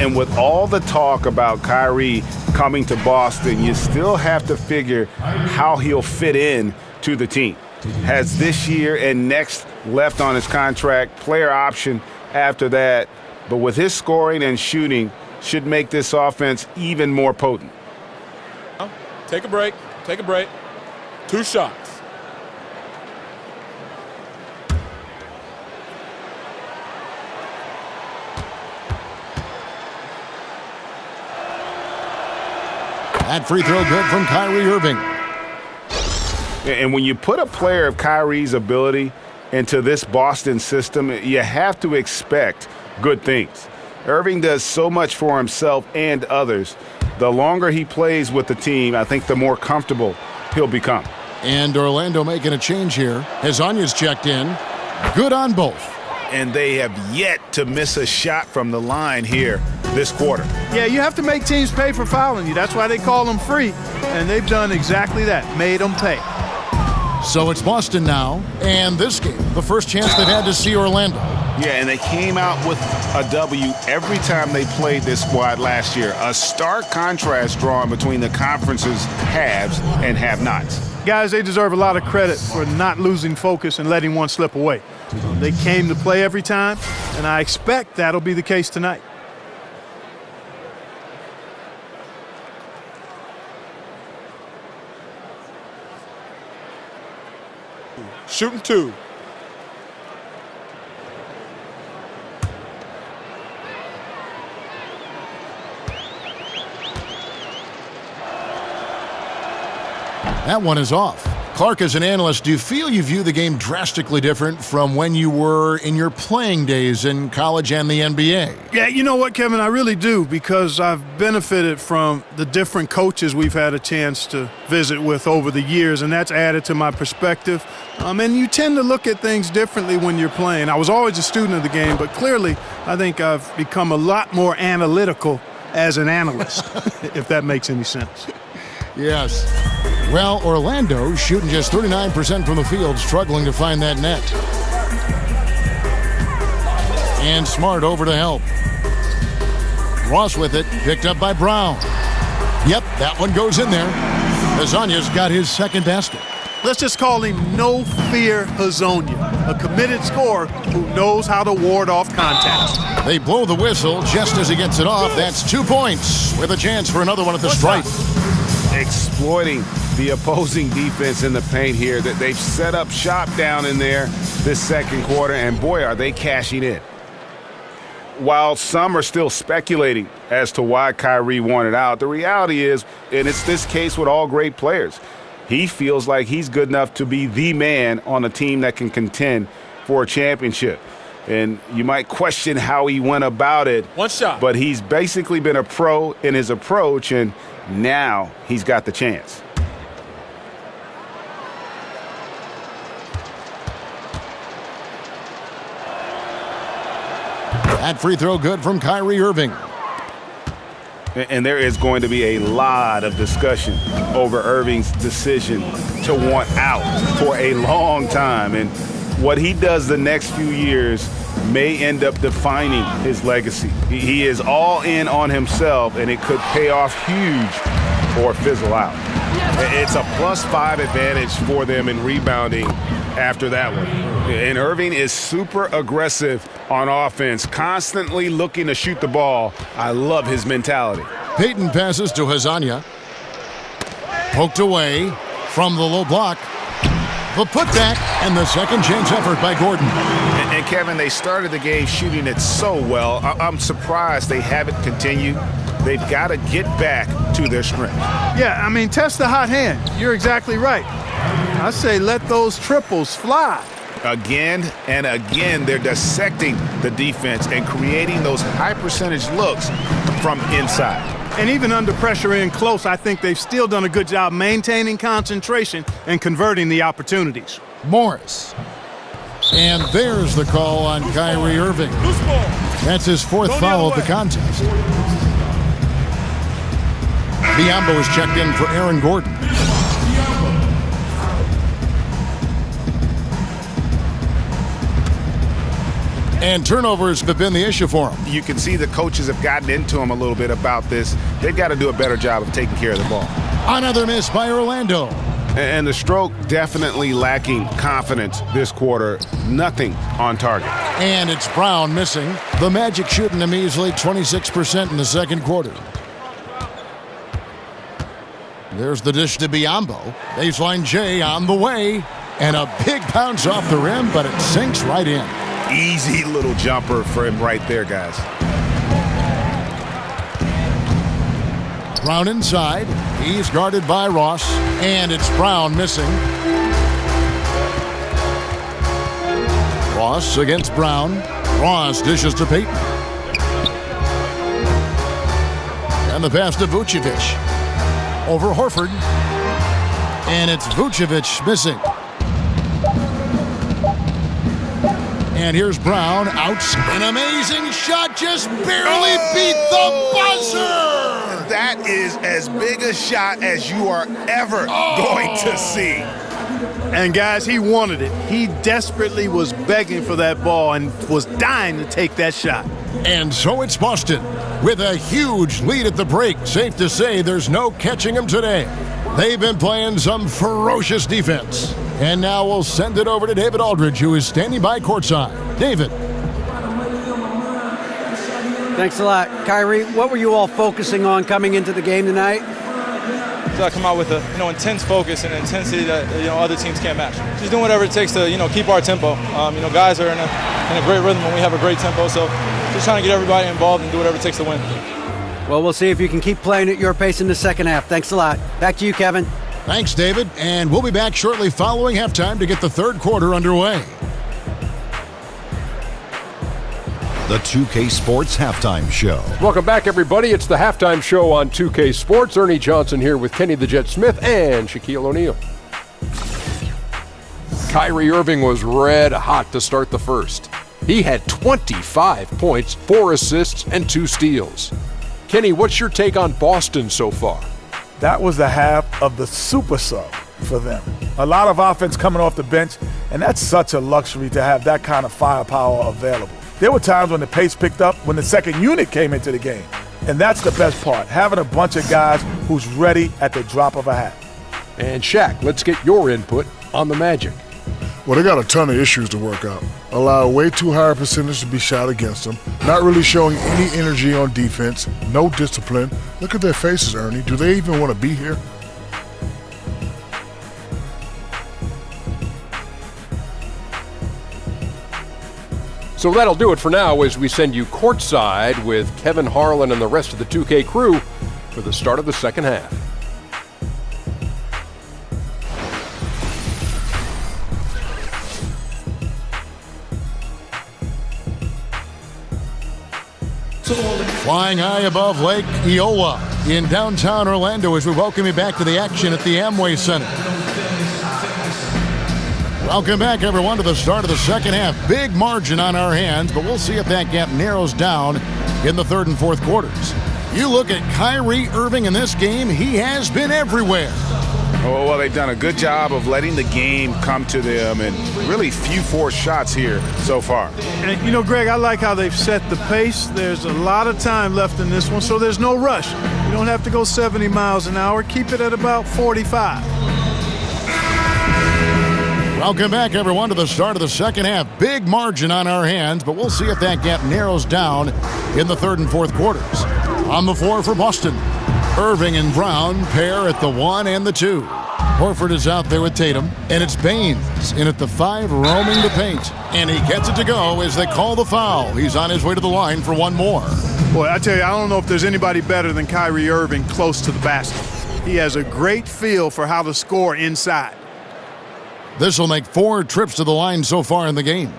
Speaker 8: And with all the talk about Kyrie coming to Boston, you still have to figure how he'll fit in to the team. Has this year and next left on his contract, player option after that. But with his scoring and shooting, should make this offense even more potent.
Speaker 11: Take a break. 2 shots.
Speaker 7: That free throw good from Kyrie Irving.
Speaker 8: And when you put a player of Kyrie's ability into this Boston system, you have to expect good things. Irving does so much for himself and others. The longer he plays with the team, I think the more comfortable he'll become.
Speaker 7: And Orlando making a change here. Hezonja's checked in. Good on both.
Speaker 8: And they have yet to miss a shot from the line here this quarter.
Speaker 9: Yeah, you have to make teams pay for fouling you. That's why they call them free. And they've done exactly that, made them pay.
Speaker 7: So it's Boston now, and this game, the first chance they've had to see Orlando.
Speaker 8: Yeah, and they came out with a W every time they played this squad last year. A stark contrast drawn between the conference's haves and have-nots.
Speaker 9: Guys, they deserve a lot of credit for not losing focus and letting one slip away. They came to play every time, and I expect that'll be the case tonight.
Speaker 11: Shooting 2.
Speaker 7: That one is off. Clark, as an analyst, do you feel you view the game drastically different from when you were in your playing days in college and the NBA?
Speaker 9: Yeah, you know what, Kevin? I really do, because I've benefited from the different coaches we've had a chance to visit with over the years, and that's added to my perspective. And you tend to look at things differently when you're playing. I was always a student of the game, but clearly I think I've become a lot more analytical as an analyst, if that makes any sense.
Speaker 7: Yes. Well, Orlando shooting just 39% from the field, struggling to find that net. And Smart over to help. Ross with it, picked up by Brown. Yep, that one goes in there. Hazonya's got his second basket.
Speaker 9: Let's just call him No Fear Hazonia, a committed scorer who knows how to ward off contact.
Speaker 7: They blow the whistle just as he gets it off. That's 2 points with a chance for another one at the stripe.
Speaker 8: Exploiting the opposing defense in the paint here. That they've set up shop down in there this second quarter, and boy, are they cashing in. While some are still speculating as to why Kyrie wanted out, the reality is, and it's this case with all great players, he feels like he's good enough to be the man on a team that can contend for a championship. And you might question how he went about it.
Speaker 11: One shot.
Speaker 8: But he's basically been a pro in his approach, and now he's got the chance.
Speaker 7: That free throw good from Kyrie Irving.
Speaker 8: And there is going to be a lot of discussion over Irving's decision to want out for a long time. And what he does the next few years may end up defining his legacy. He is all in on himself, and it could pay off huge or fizzle out. It's a +5 advantage for them in rebounding after that one. And Irving is super aggressive on offense, constantly looking to shoot the ball. I love his mentality.
Speaker 7: Payton passes to Hazonia. Poked away from the low block. The putback and the second chance effort by Gordon.
Speaker 8: And Kevin, they started the game shooting it so well. I'm surprised they haven't continued. They've got to get back to their strength.
Speaker 9: Yeah, I mean, test the hot hand. You're exactly right. I say let those triples fly.
Speaker 8: Again and again, they're dissecting the defense and creating those high-percentage looks from inside.
Speaker 9: And even under pressure in close, I think they've still done a good job maintaining concentration and converting the opportunities.
Speaker 7: Morris. And there's the call on Kyrie Irving. That's his fourth foul of the contest. Biombo is checked in for Aaron Gordon. And turnovers have been the issue for him.
Speaker 8: You can see the coaches have gotten into him a little bit about this. They've got to do a better job of taking care of the ball.
Speaker 7: Another miss by Orlando.
Speaker 8: And the stroke definitely lacking confidence this quarter. Nothing on target.
Speaker 7: And it's Brown missing. The Magic shooting a measly 26% in the second quarter. There's the dish to Biombo. Baseline J on the way. And a big bounce off the rim, but it sinks right in.
Speaker 8: Easy little jumper for him right there, guys.
Speaker 7: Brown inside. He's guarded by Ross. And it's Brown missing. Ross against Brown. Ross dishes to Payton. And the pass to Vucevic. Over Horford. And it's Vucevic missing. And here's Brown out. An amazing shot, just barely beat the buzzer.
Speaker 8: That is as big a shot as you are ever going to see.
Speaker 9: And, guys, he wanted it. He desperately was begging for that ball and was dying to take that shot.
Speaker 7: And so it's Boston with a huge lead at the break. Safe to say there's no catching them today. They've been playing some ferocious defense. And now we'll send it over to David Aldridge, who is standing by courtside. David.
Speaker 10: Thanks a lot. Kyrie, what were you all focusing on coming into the game tonight?
Speaker 13: So I come out with a intense focus and intensity that other teams can't match. Just doing whatever it takes to keep our tempo. Guys are in a great rhythm and we have a great tempo. So just trying to get everybody involved and do whatever it takes to win.
Speaker 10: Well, we'll see if you can keep playing at your pace in the second half. Thanks a lot. Back to you, Kevin.
Speaker 7: Thanks, David. And we'll be back shortly following halftime to get the third quarter underway.
Speaker 2: The 2K Sports Halftime Show.
Speaker 3: Welcome back, everybody. It's the halftime show on 2K Sports. Ernie Johnson here with Kenny the Jet Smith and Shaquille O'Neal. Kyrie Irving was red hot to start the first. He had 25 points, 4 assists, and 2 steals. Kenny, what's your take on Boston so far?
Speaker 4: That was the half of the super sub for them. A lot of offense coming off the bench, and that's such a luxury to have that kind of firepower available. There were times when the pace picked up when the second unit came into the game. And that's the best part, having a bunch of guys who's ready at the drop of a hat.
Speaker 3: And Shaq, let's get your input on the Magic.
Speaker 5: Well, they got a ton of issues to work out. Allow a way too high a percentage to be shot against them. Not really showing any energy on defense. No discipline. Look at their faces, Ernie. Do they even want to be here?
Speaker 3: So that'll do it for now as we send you courtside with Kevin Harlan and the rest of the 2K crew for the start of the second half.
Speaker 7: Flying high above Lake Eola in downtown Orlando as we welcome you back to the action at the Amway Center. Welcome back, everyone, to the start of the second half. Big margin on our hands, but we'll see if that gap narrows down in the third and fourth quarters. You look at Kyrie Irving in this game, he has been everywhere.
Speaker 8: Oh, well, they've done a good job of letting the game come to them and really few forced shots here so far.
Speaker 9: And, Greg, I like how they've set the pace. There's a lot of time left in this one, so there's no rush. You don't have to go 70 miles an hour. Keep it at about 45.
Speaker 7: Welcome back, everyone, to the start of the second half. Big margin on our hands, but we'll see if that gap narrows down in the third and fourth quarters. On the floor for Boston, Irving and Brown pair at the 1 and the 2. Horford is out there with Tatum, and it's Baines in at the 5, roaming the paint. And he gets it to go as they call the foul. He's on his way to the line for one more.
Speaker 9: Boy, I tell you, I don't know if there's anybody better than Kyrie Irving close to the basket. He has a great feel for how to score inside.
Speaker 7: This will make 4 trips to the line so far in the game.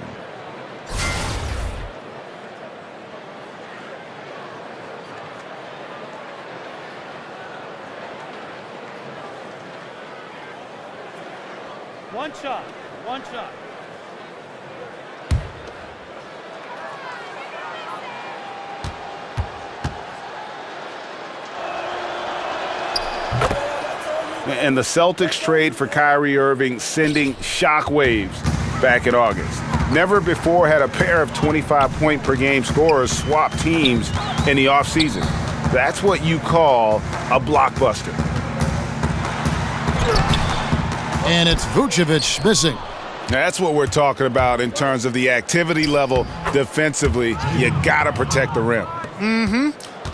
Speaker 14: One shot.
Speaker 8: And the Celtics trade for Kyrie Irving, sending shockwaves back in August. Never before had a pair of 25-point-per-game scorers swap teams in the offseason. That's what you call a blockbuster.
Speaker 7: And it's Vucevic missing.
Speaker 8: That's what we're talking about in terms of the activity level defensively. You got to protect the rim.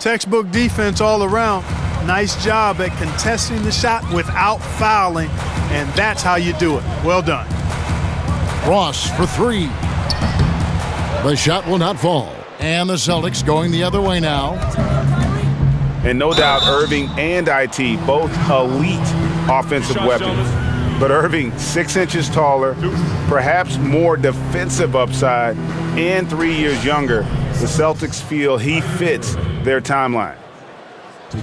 Speaker 9: Textbook defense all around. Nice job at contesting the shot without fouling, and that's how you do it. Well done.
Speaker 7: Ross for 3. The shot will not fall. And the Celtics going the other way now.
Speaker 8: And no doubt Irving and IT, both elite offensive weapons. But Irving, 6 inches taller, perhaps more defensive upside, and 3 years younger. The Celtics feel he fits their timeline.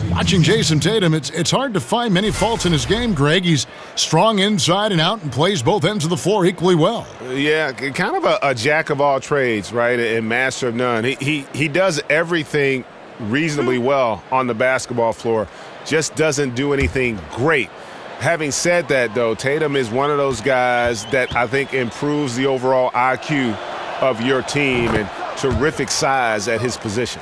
Speaker 7: Watching Jason Tatum, it's hard to find many faults in his game, Greg. He's strong inside and out and plays both ends of the floor equally well.
Speaker 8: Yeah, kind of a jack of all trades, right, and master of none. He does everything reasonably well on the basketball floor, just doesn't do anything great Having said that, though, Tatum is one of those guys that I think improves the overall IQ of your team, and terrific size at his position.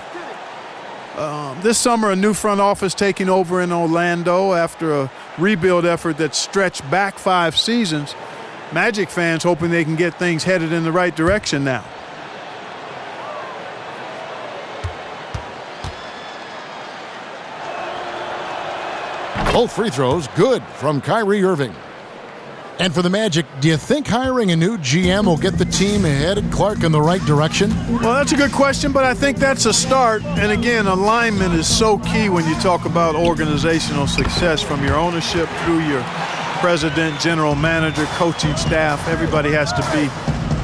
Speaker 9: This summer, a new front office taking over in Orlando after a rebuild effort that stretched back 5 seasons. Magic fans hoping they can get things headed in the right direction now.
Speaker 7: Both free throws good from Kyrie Irving. And for the Magic, do you think hiring a new GM will get the team headed, Clark, in the right direction?
Speaker 9: Well, that's a good question, but I think that's a start. And again, alignment is so key when you talk about organizational success, from your ownership through your president, general manager, coaching staff. Everybody has to be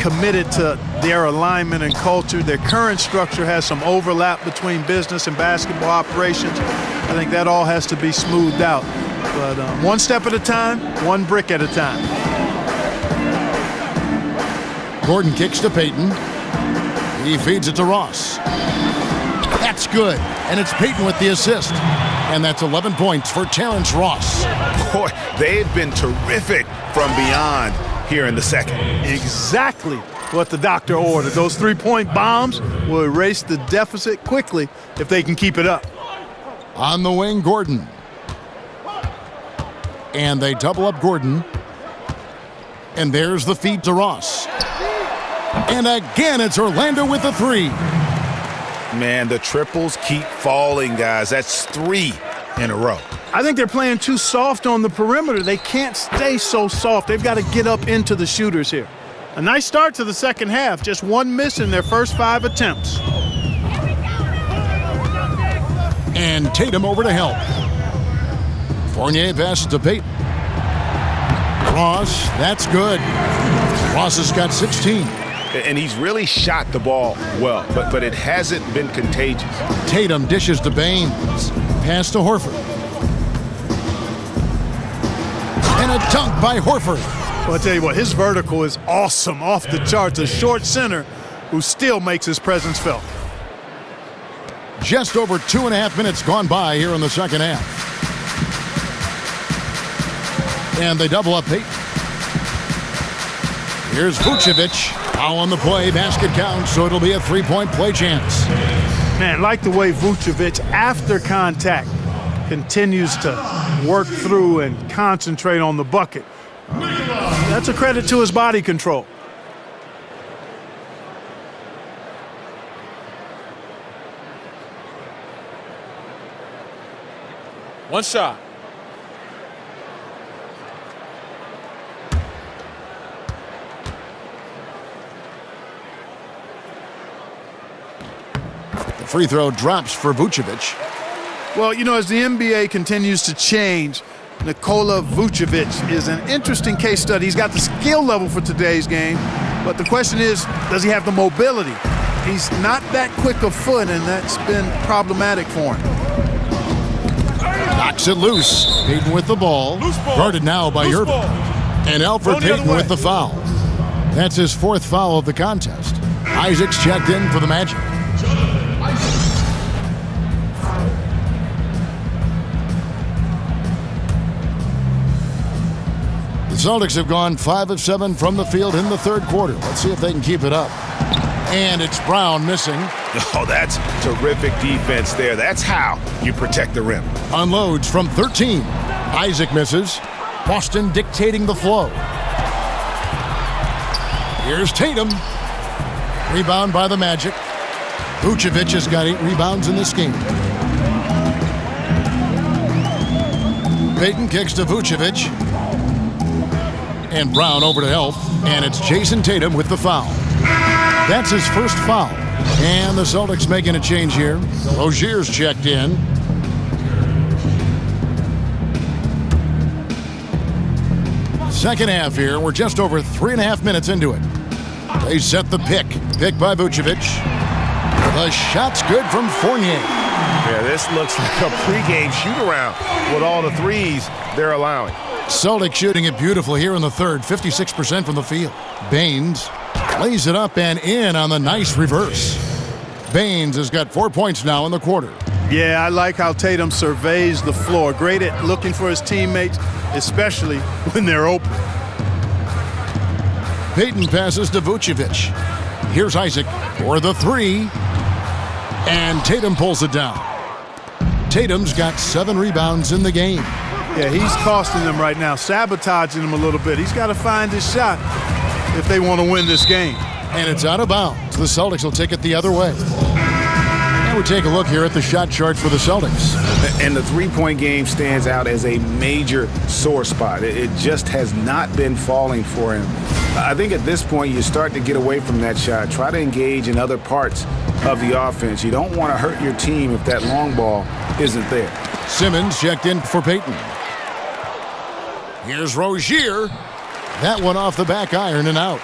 Speaker 9: committed to their alignment and culture. Their current structure has some overlap between business and basketball operations. I think that all has to be smoothed out. But one step at a time, one brick at a time.
Speaker 7: Gordon kicks to Payton. He feeds it to Ross. That's good. And it's Payton with the assist. And that's 11 points for Terrence Ross.
Speaker 14: Boy, they've been terrific from beyond here in the second.
Speaker 9: Exactly what the doctor ordered. Those three-point bombs will erase the deficit quickly if they can keep it up.
Speaker 7: On the wing, Gordon. And they double up Gordon. And there's the feed to Ross. And again, it's Orlando with the three.
Speaker 14: Man, the triples keep falling, guys. That's 3 in a row.
Speaker 9: I think they're playing too soft on the perimeter. They can't stay so soft. They've got to get up into the shooters here. A nice start to the second half. Just one miss in their first 5 attempts.
Speaker 7: And Tatum over to help. Fournier passes to Payton. Ross, that's good. Ross has got 16.
Speaker 8: And he's really shot the ball well, but it hasn't been contagious.
Speaker 7: Tatum dishes to Baines. Pass to Horford. And a dunk by Horford.
Speaker 9: Well, I'll tell you what, his vertical is awesome, off the charts. A short center who still makes his presence felt.
Speaker 7: Just over 2.5 minutes gone by here in the second half. And they double up Payton. Here's Vucevic. Foul on the play. Basket counts, so it'll be a 3-point play chance.
Speaker 9: Man, like the way Vucevic, after contact, continues to work through and concentrate on the bucket. That's a credit to his body control.
Speaker 11: One shot.
Speaker 7: The free throw drops for Vucevic.
Speaker 9: Well, you know, as the NBA continues to change, Nikola Vucevic is an interesting case study. He's got the skill level for today's game, but the question is, does he have the mobility? He's not that quick of foot, and that's been problematic for him.
Speaker 7: Knocks it loose. Payton with the ball. Guarded now by Irving. And Alfred Payton with the foul. That's his 4th foul of the contest. Isaac's checked in for the Magic. The Celtics have gone 5 of 7 from the field in the third quarter. Let's see if they can keep it up. And it's Brown missing.
Speaker 14: Oh, that's terrific defense there. That's how you protect the rim.
Speaker 7: Unloads from 13. Isaac misses. Boston dictating the flow. Here's Tatum. Rebound by the Magic. Vucevic has got 8 rebounds in this game. Payton kicks to Vucevic. And Brown over to help. And it's Jason Tatum with the foul. That's his first foul. And the Celtics making a change here. Rozier's checked in. Second half here. We're just over 3.5 minutes into it. They set the pick. Pick by Vucevic. The shot's good from Fournier.
Speaker 8: Yeah, this looks like a pregame shoot-around with all the threes they're allowing.
Speaker 7: Celtics shooting it beautifully here in the third. 56% from the field. Baines lays it up and in on the nice reverse. Baines has got 4 points now in the quarter.
Speaker 9: Yeah, I like how Tatum surveys the floor. Great at looking for his teammates. especially when they're open.
Speaker 7: Payton passes to Vucevic. Here's Isaac for the three. And Tatum pulls it down. Tatum's got 7 rebounds in the game.
Speaker 9: Yeah, he's costing them right now, sabotaging them a little bit. He's got to find his shot if they want to win this game.
Speaker 7: And it's out of bounds. The Celtics will take it the other way. And we take a look here at the shot chart for the Celtics.
Speaker 8: And the three-point game stands out as a major sore spot. It just has not been falling for him. I think at this point you start to get away from that shot. Try to engage in other parts of the offense. You don't want to hurt your team if that long ball isn't there.
Speaker 7: Simmons checked in for Payton. Here's Rozier. That one off the back iron and out.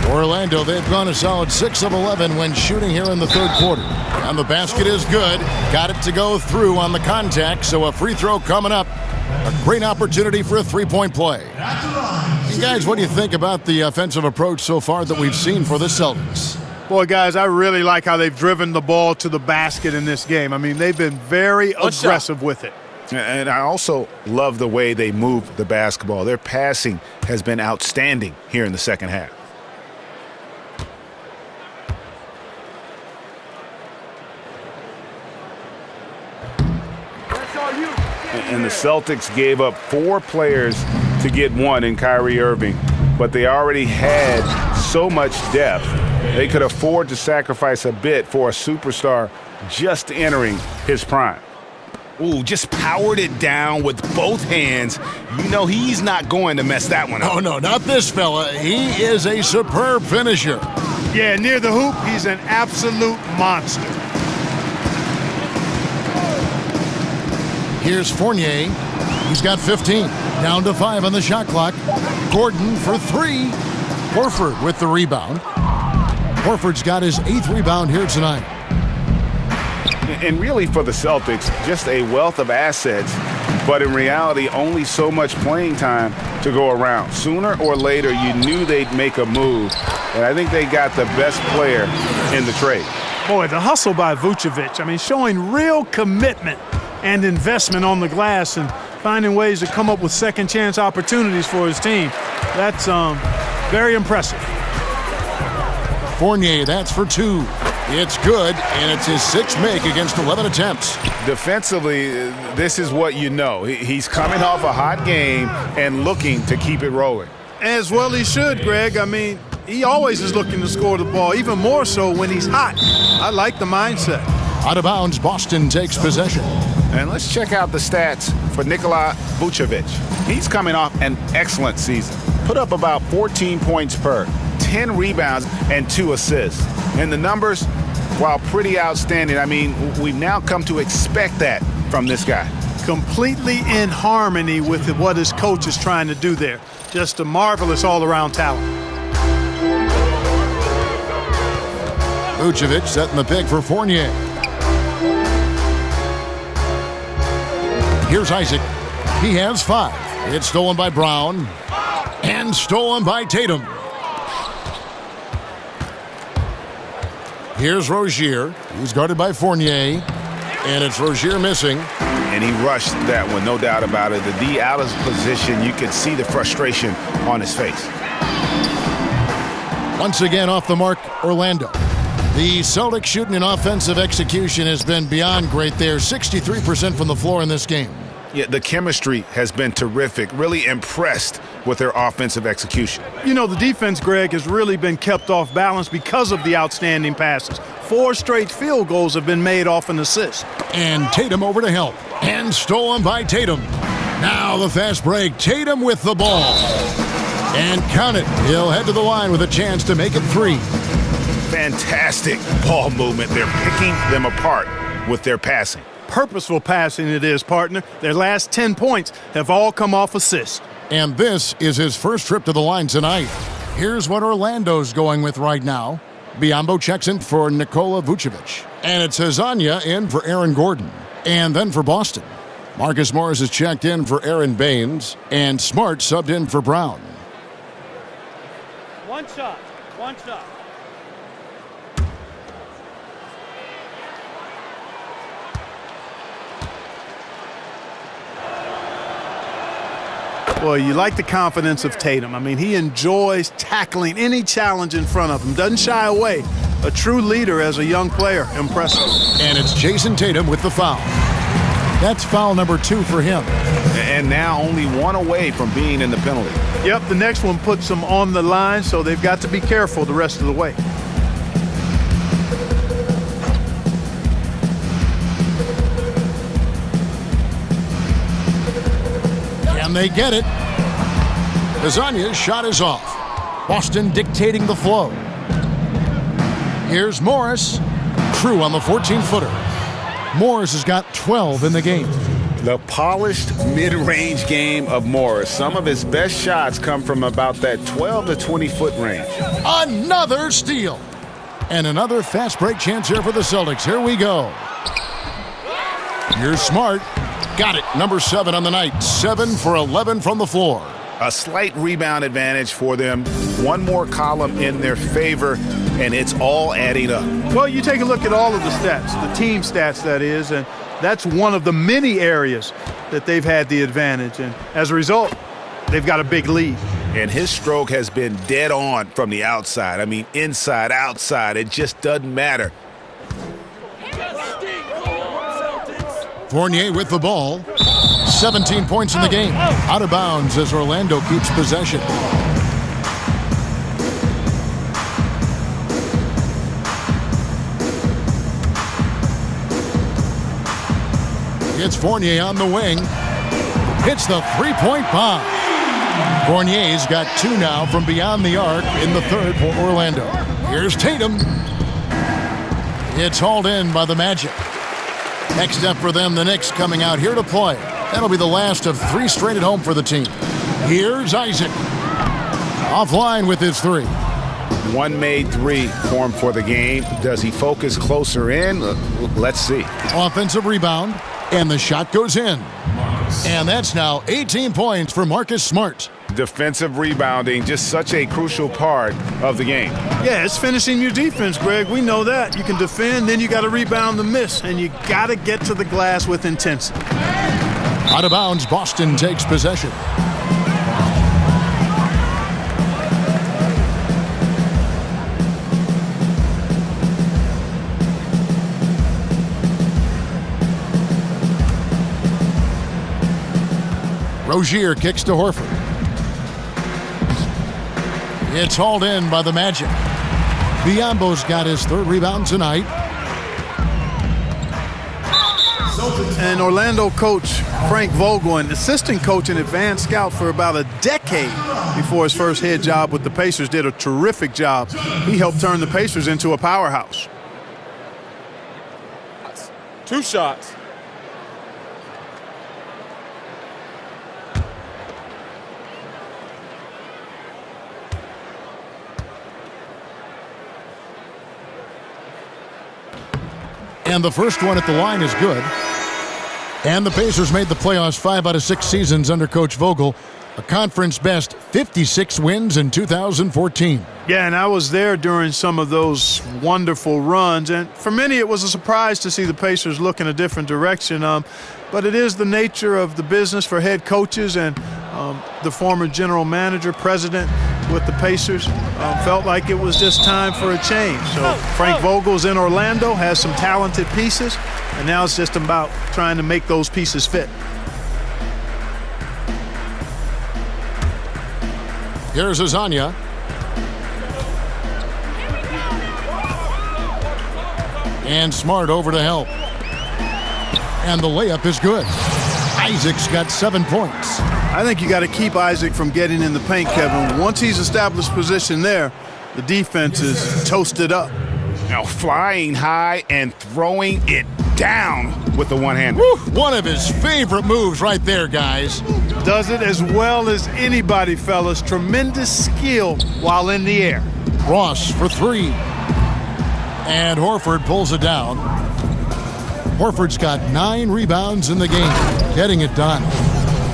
Speaker 7: Orlando, they've gone a solid 6 of 11 when shooting here in the third quarter. And the basket is good. Got it to go through on the contact, so a free throw coming up. A great opportunity for a three-point play. And guys, what do you think about the offensive approach so far that we've seen for the Celtics?
Speaker 9: Boy, guys, I really like how they've driven the ball to the basket in this game. I mean, they've been very aggressive with it.
Speaker 8: And I also love the way they move the basketball. Their passing has been outstanding here in the second half. And the Celtics gave up 4 players to get 1 in Kyrie Irving, but they already had so much depth. They could afford to sacrifice a bit for a superstar just entering his prime.
Speaker 14: Ooh, just powered it down with both hands. You know he's not going to mess that one up.
Speaker 7: Oh, no, not this fella. He is a superb finisher.
Speaker 9: Yeah, near the hoop, he's an absolute monster.
Speaker 7: Here's Fournier. He's got 15. Down to 5 on the shot clock. Gordon for 3. Horford with the rebound. Horford's got his 8th rebound here tonight.
Speaker 8: And really for the Celtics, just a wealth of assets, but in reality, only so much playing time to go around. Sooner or later, you knew they'd make a move, and I think they got the best player in the trade.
Speaker 9: Boy, the hustle by Vucevic, I mean, showing real commitment and investment on the glass and finding ways to come up with second chance opportunities for his team. That's very impressive.
Speaker 7: Fournier, that's for 2. It's good, and it's his 6th make against 11 attempts.
Speaker 8: Defensively, this is what you know. He's coming off a hot game and looking to keep it rolling.
Speaker 9: As well he should, Greg. I mean, he always is looking to score the ball, even more so when he's hot. I like the mindset.
Speaker 7: Out of bounds, Boston takes possession.
Speaker 8: And let's check out the stats for Nikola Vucevic. He's coming off an excellent season. Put up about 14 points per, 10 rebounds, and 2 assists. And the numbers, while pretty outstanding, I mean, we've now come to expect that from this guy.
Speaker 9: Completely in harmony with what his coach is trying to do there. Just a marvelous all-around talent.
Speaker 7: Vucevic setting the pick for Fournier. Here's Isaac. He has 5. It's stolen by Brown and stolen by Tatum. Here's Rozier. He's guarded by Fournier. And it's Rozier missing.
Speaker 8: And he rushed that one, no doubt about it. The D out of position, you could see the frustration on his face.
Speaker 7: Once again off the mark, Orlando. The Celtics shooting and offensive execution has been beyond great there. 63% from the floor in this game.
Speaker 8: Yeah, the chemistry has been terrific. Really impressed with their offensive execution.
Speaker 9: You know, the defense, Greg, has really been kept off balance because of the outstanding passes. 4 straight field goals have been made off an assist.
Speaker 7: And Tatum over to help. And stolen by Tatum. Now the fast break. Tatum with the ball. And count it. He'll head to the line with a chance to make it 3.
Speaker 8: Fantastic ball movement. They're picking them apart with their passing.
Speaker 9: Purposeful passing it is, partner. Their last 10 points have all come off assists.
Speaker 7: And this is his first trip to the line tonight. Here's what Orlando's going with right now. Biyombo checks in for Nikola Vucevic. And it's Hazanya in for Aaron Gordon. And then for Boston, Marcus Morris is checked in for Aaron Baines. And Smart subbed in for Brown.
Speaker 10: One shot.
Speaker 9: Well, you like the confidence of Tatum. I mean, he enjoys tackling any challenge in front of him. Doesn't shy away. A true leader as a young player. Impressive.
Speaker 7: And it's Jason Tatum with the foul. That's foul number 2 for him.
Speaker 14: And now only one away from being in the penalty.
Speaker 9: Yep, the next one puts them on the line, so they've got to be careful the rest of the way.
Speaker 7: Can they get it? Kazanya's shot is off. Boston dictating the flow. Here's Morris. Crew on the 14-footer. Morris has got 12 in the game.
Speaker 14: The polished mid-range game of Morris. Some of his best shots come from about that 12 to 20-foot range.
Speaker 7: Another steal. And another fast break chance here for the Celtics. Here we go. Here's Smart. Got it. Number 7 on the night. 7 for 11 from the floor.
Speaker 14: A slight rebound advantage for them. One more column in their favor, and it's all adding up.
Speaker 9: Well, you take a look at all of the stats, the team stats, that is, and that's one of the many areas that they've had the advantage. And as a result, they've got a big lead.
Speaker 14: And his stroke has been dead on from the outside. I mean, inside, outside, it just doesn't matter.
Speaker 7: Fournier with the ball. 17 points in the game. Out of bounds as Orlando keeps possession. It's Fournier on the wing. Hits the three-point bomb. Fournier's got 2 now from beyond the arc in the third for Orlando. Here's Tatum. It's hauled in by the Magic. Next up for them, the Knicks coming out here to play. That'll be the last of 3 straight at home for the team. Here's Isaac. Offline with his 3.
Speaker 14: One made 3 formed for the game. Does he focus closer in? Let's see.
Speaker 7: Offensive rebound, and the shot goes in. And that's now 18 points for Marcus Smart.
Speaker 14: Defensive rebounding, just such a crucial part of the game.
Speaker 9: Yeah, it's finishing your defense, Greg. We know that. You can defend, then you got to rebound the miss, and you got to get to the glass with intensity.
Speaker 7: Out of bounds, Boston takes possession. Rozier kicks to Horford. It's hauled in by the Magic. Biyombo's got his 3rd rebound tonight.
Speaker 9: And Orlando coach Frank Vogel, an assistant coach and advanced scout for about a decade before his first head job with the Pacers, did a terrific job. He helped turn the Pacers into a powerhouse.
Speaker 11: 2 shots.
Speaker 7: And the first one at the line is good. And the Pacers made the playoffs 5 out of 6 seasons under Coach Vogel. A conference best 56 wins in 2014.
Speaker 9: Yeah, and I was there during some of those wonderful runs. And for many, it was a surprise to see the Pacers look in a different direction. But it is the nature of the business for head coaches, and the former general manager, president with the Pacers, felt like it was just time for a change. So Frank Vogel's in Orlando, has some talented pieces, and now it's just about trying to make those pieces fit.
Speaker 7: Here's Azania. And Smart over to help. And the layup is good. Isaac's got 7 points.
Speaker 9: I think you got to keep Isaac from getting in the paint, Kevin. Once he's established position there, the defense is toasted up.
Speaker 14: Now flying high and throwing it down with the one-hander.
Speaker 7: One of his favorite moves right there, guys.
Speaker 9: Does it as well as anybody, fellas. Tremendous skill while in the air.
Speaker 7: Ross for 3. And Horford pulls it down. Horford's got 9 rebounds in the game, getting it done.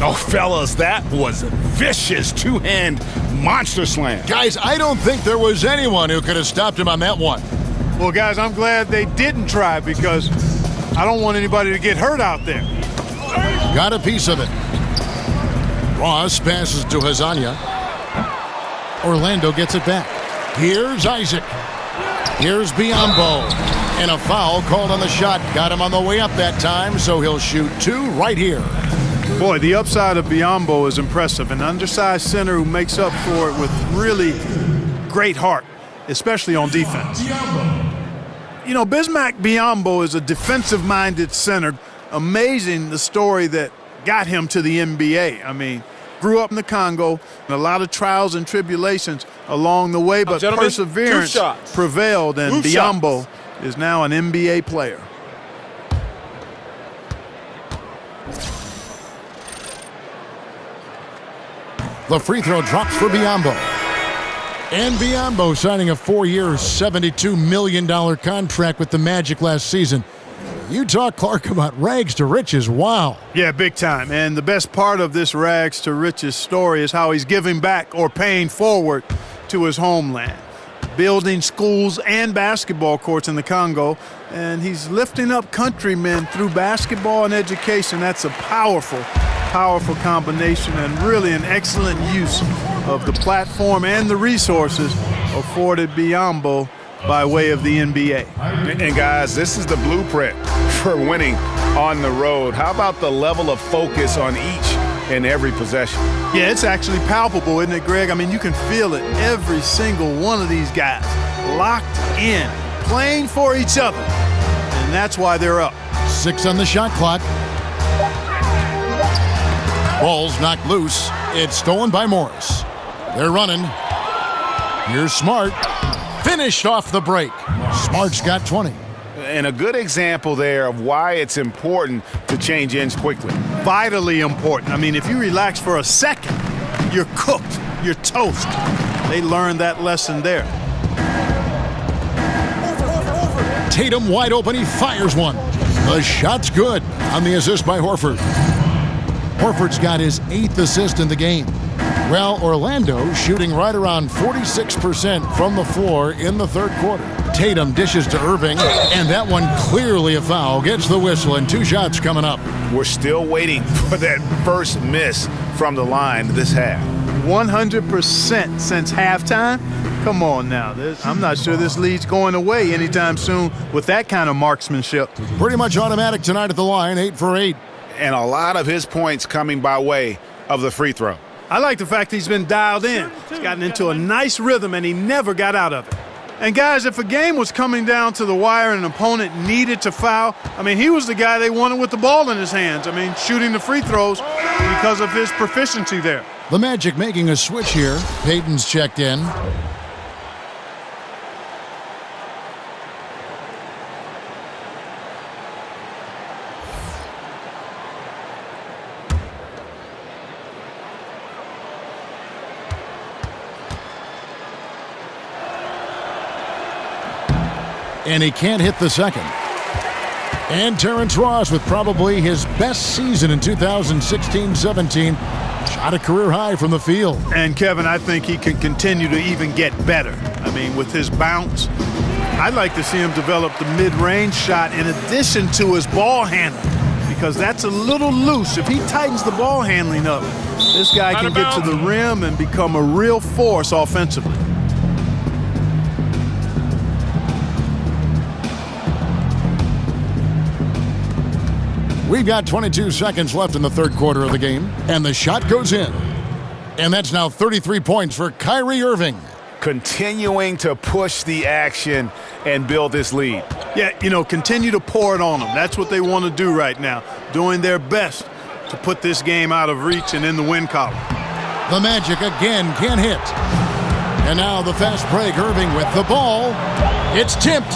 Speaker 14: Oh, fellas, that was a vicious 2-hand monster slam.
Speaker 7: Guys, I don't think there was anyone who could have stopped him on that one.
Speaker 9: Well, guys, I'm glad they didn't try, because I don't want anybody to get hurt out there.
Speaker 7: Got a piece of it. Ross passes to Hazanya. Orlando gets it back. Here's Isaac. Here's Biyombo. And a foul called on the shot. Got him on the way up that time, so he'll shoot 2 right here.
Speaker 9: Boy, the upside of Biyombo is impressive. An undersized center who makes up for it with really great heart, especially on defense. You know, Bismack Biyombo is a defensive-minded center. Amazing the story that got him to the NBA. I mean, grew up in the Congo, and a lot of trials and tribulations along the way, but perseverance prevailed, and Biyombo is now an NBA player.
Speaker 7: The free throw drops for Biyombo. And Biyombo signing a 4-year, $72 million contract with the Magic last season. You talk, Clark, about rags to riches. Wow.
Speaker 9: Yeah, big time. And the best part of this rags to riches story is how he's giving back or paying forward to his homeland. Building schools and basketball courts in the Congo. And he's lifting up countrymen through basketball and education. That's a powerful combination and really an excellent use of the platform and the resources afforded Biyombo by way of the NBA.
Speaker 8: And guys, this is the blueprint for winning on the road. How about the level of focus on each and every possession?
Speaker 9: Yeah, it's actually palpable, isn't it, Greg? I mean, you can feel it. Every single one of these guys locked in, playing for each other. And that's why they're up.
Speaker 7: 6 on the shot clock. Ball's knocked loose. It's stolen by Morris. They're running. Here's Smart. Finished off the break. Smart's got 20.
Speaker 8: And a good example there of why it's important to change ends quickly.
Speaker 9: Vitally important. I mean, if you relax for a second, you're cooked. You're toast. They learned that lesson there.
Speaker 7: Tatum wide open. He fires one. The shot's good on the assist by Horford. Horford's got his 8th assist in the game. Well, Orlando shooting right around 46% from the floor in the third quarter. Tatum dishes to Irving, and that one clearly a foul. Gets the whistle, and 2 shots coming up.
Speaker 8: We're still waiting for that first miss from the line this half.
Speaker 9: 100% since halftime? Come on now. I'm not sure this lead's going away anytime soon with that kind of marksmanship.
Speaker 7: Pretty much automatic tonight at the line, 8 for 8.
Speaker 8: And a lot of his points coming by way of the free throw.
Speaker 9: I like the fact he's been dialed in. He's gotten into a nice rhythm, and he never got out of it. And, guys, if a game was coming down to the wire and an opponent needed to foul, I mean, he was the guy they wanted with the ball in his hands. I mean, shooting the free throws because of his proficiency there.
Speaker 7: The Magic making a switch here. Payton's checked in. And he can't hit the second. And Terrence Ross with probably his best season in 2016-17. Shot a career high from the field.
Speaker 9: And, Kevin, I think he can continue to even get better. I mean, with his bounce, I'd like to see him develop the mid-range shot in addition to his ball handling, because that's a little loose. If he tightens the ball handling up, this guy can get to the rim and become a real force offensively.
Speaker 7: We've got 22 seconds left in the third quarter of the game, and the shot goes in. And that's now 33 points for Kyrie Irving.
Speaker 8: Continuing to push the action and build this lead.
Speaker 9: Yeah, you know, continue to pour it on them. That's what they want to do right now, doing their best to put this game out of reach and in the win column.
Speaker 7: The Magic again can't hit. And now the fast break, Irving with the ball. It's tipped.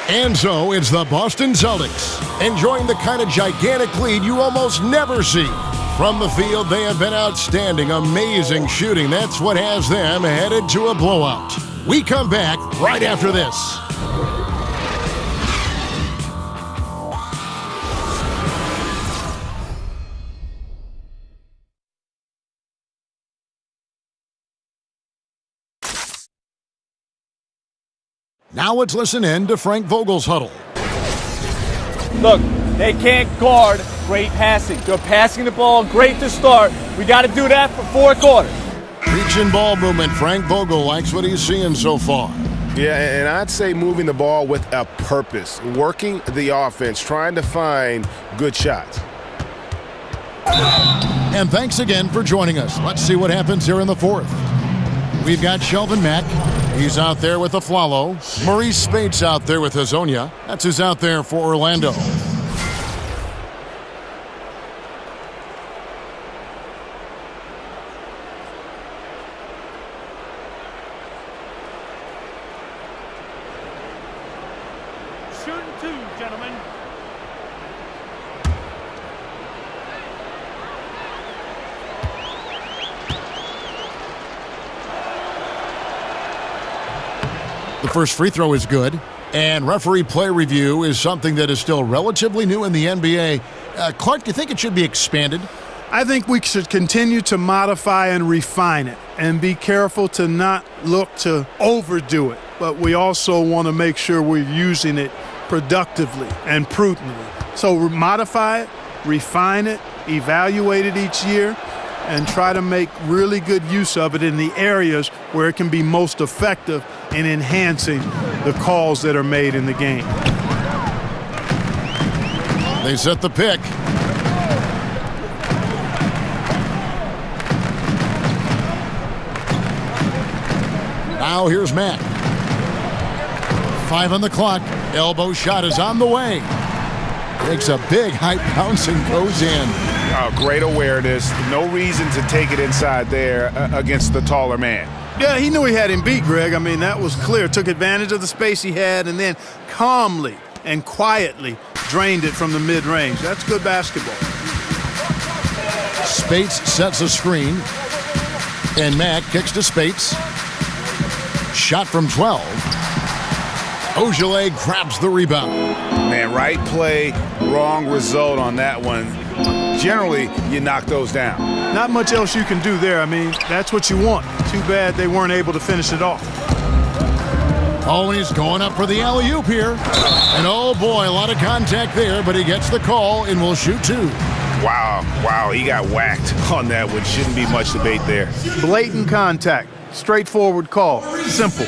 Speaker 7: And so it's the Boston Celtics, enjoying the kind of gigantic lead you almost never see. From the field, they have been outstanding, amazing shooting. That's what has them headed to a blowout. We come back right after this. Now let's listen in to Frank Vogel's huddle.
Speaker 13: Look,
Speaker 15: they can't guard great passing. They're passing the ball great to start. We got to do that for 4 quarters.
Speaker 7: Reaching ball movement. Frank Vogel likes what he's seeing so far.
Speaker 8: Yeah, and I'd say moving the ball with a purpose, working the offense, trying to find good shots.
Speaker 7: And thanks again for joining us. Let's see what happens here in the 4th. We've got Shelvin Mack. He's out there with the Flalo. Maurice Spates out there with Hazonia. That's who's out there for Orlando.
Speaker 15: Shooting 2, gentlemen.
Speaker 7: The first free throw is good. And referee play review is something that is still relatively new in the NBA. Clark, do you think it should be expanded?
Speaker 9: I think we should continue to modify and refine it and be careful to not look to overdo it. But we also want to make sure we're using it productively and prudently. So modify it, refine it, evaluate it each year, and try to make really good use of it in the areas where it can be most effective in enhancing the calls that are made in the game.
Speaker 7: They set the pick. Now here's Mack. 5 on the clock. Elbow shot is on the way. Takes a big high bounce and goes in.
Speaker 8: Oh, great awareness. No reason to take it inside there against the taller man.
Speaker 9: Yeah, he knew he had him beat, Greg. I mean, that was clear. Took advantage of the space he had and then calmly and quietly drained it from the mid-range. That's good basketball.
Speaker 7: Spates sets a screen. And Mack kicks to Spates. Shot from 12. Ogilvy grabs the rebound.
Speaker 8: Man, right play, wrong result on that one. Generally, you knock those down.
Speaker 9: Not much else you can do there. I mean, that's what you want. Too bad they weren't able to finish it off.
Speaker 7: Oh, and he's going up for the alley-oop here. And oh boy, a lot of contact there, but he gets the call and will shoot 2.
Speaker 8: Wow, he got whacked on that one. Shouldn't be much debate there.
Speaker 9: Blatant contact. Straightforward call. Simple.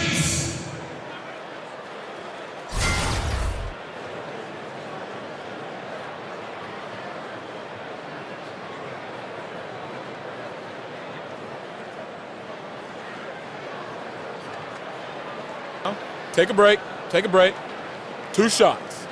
Speaker 11: Take a break. Take a break. 2 shots.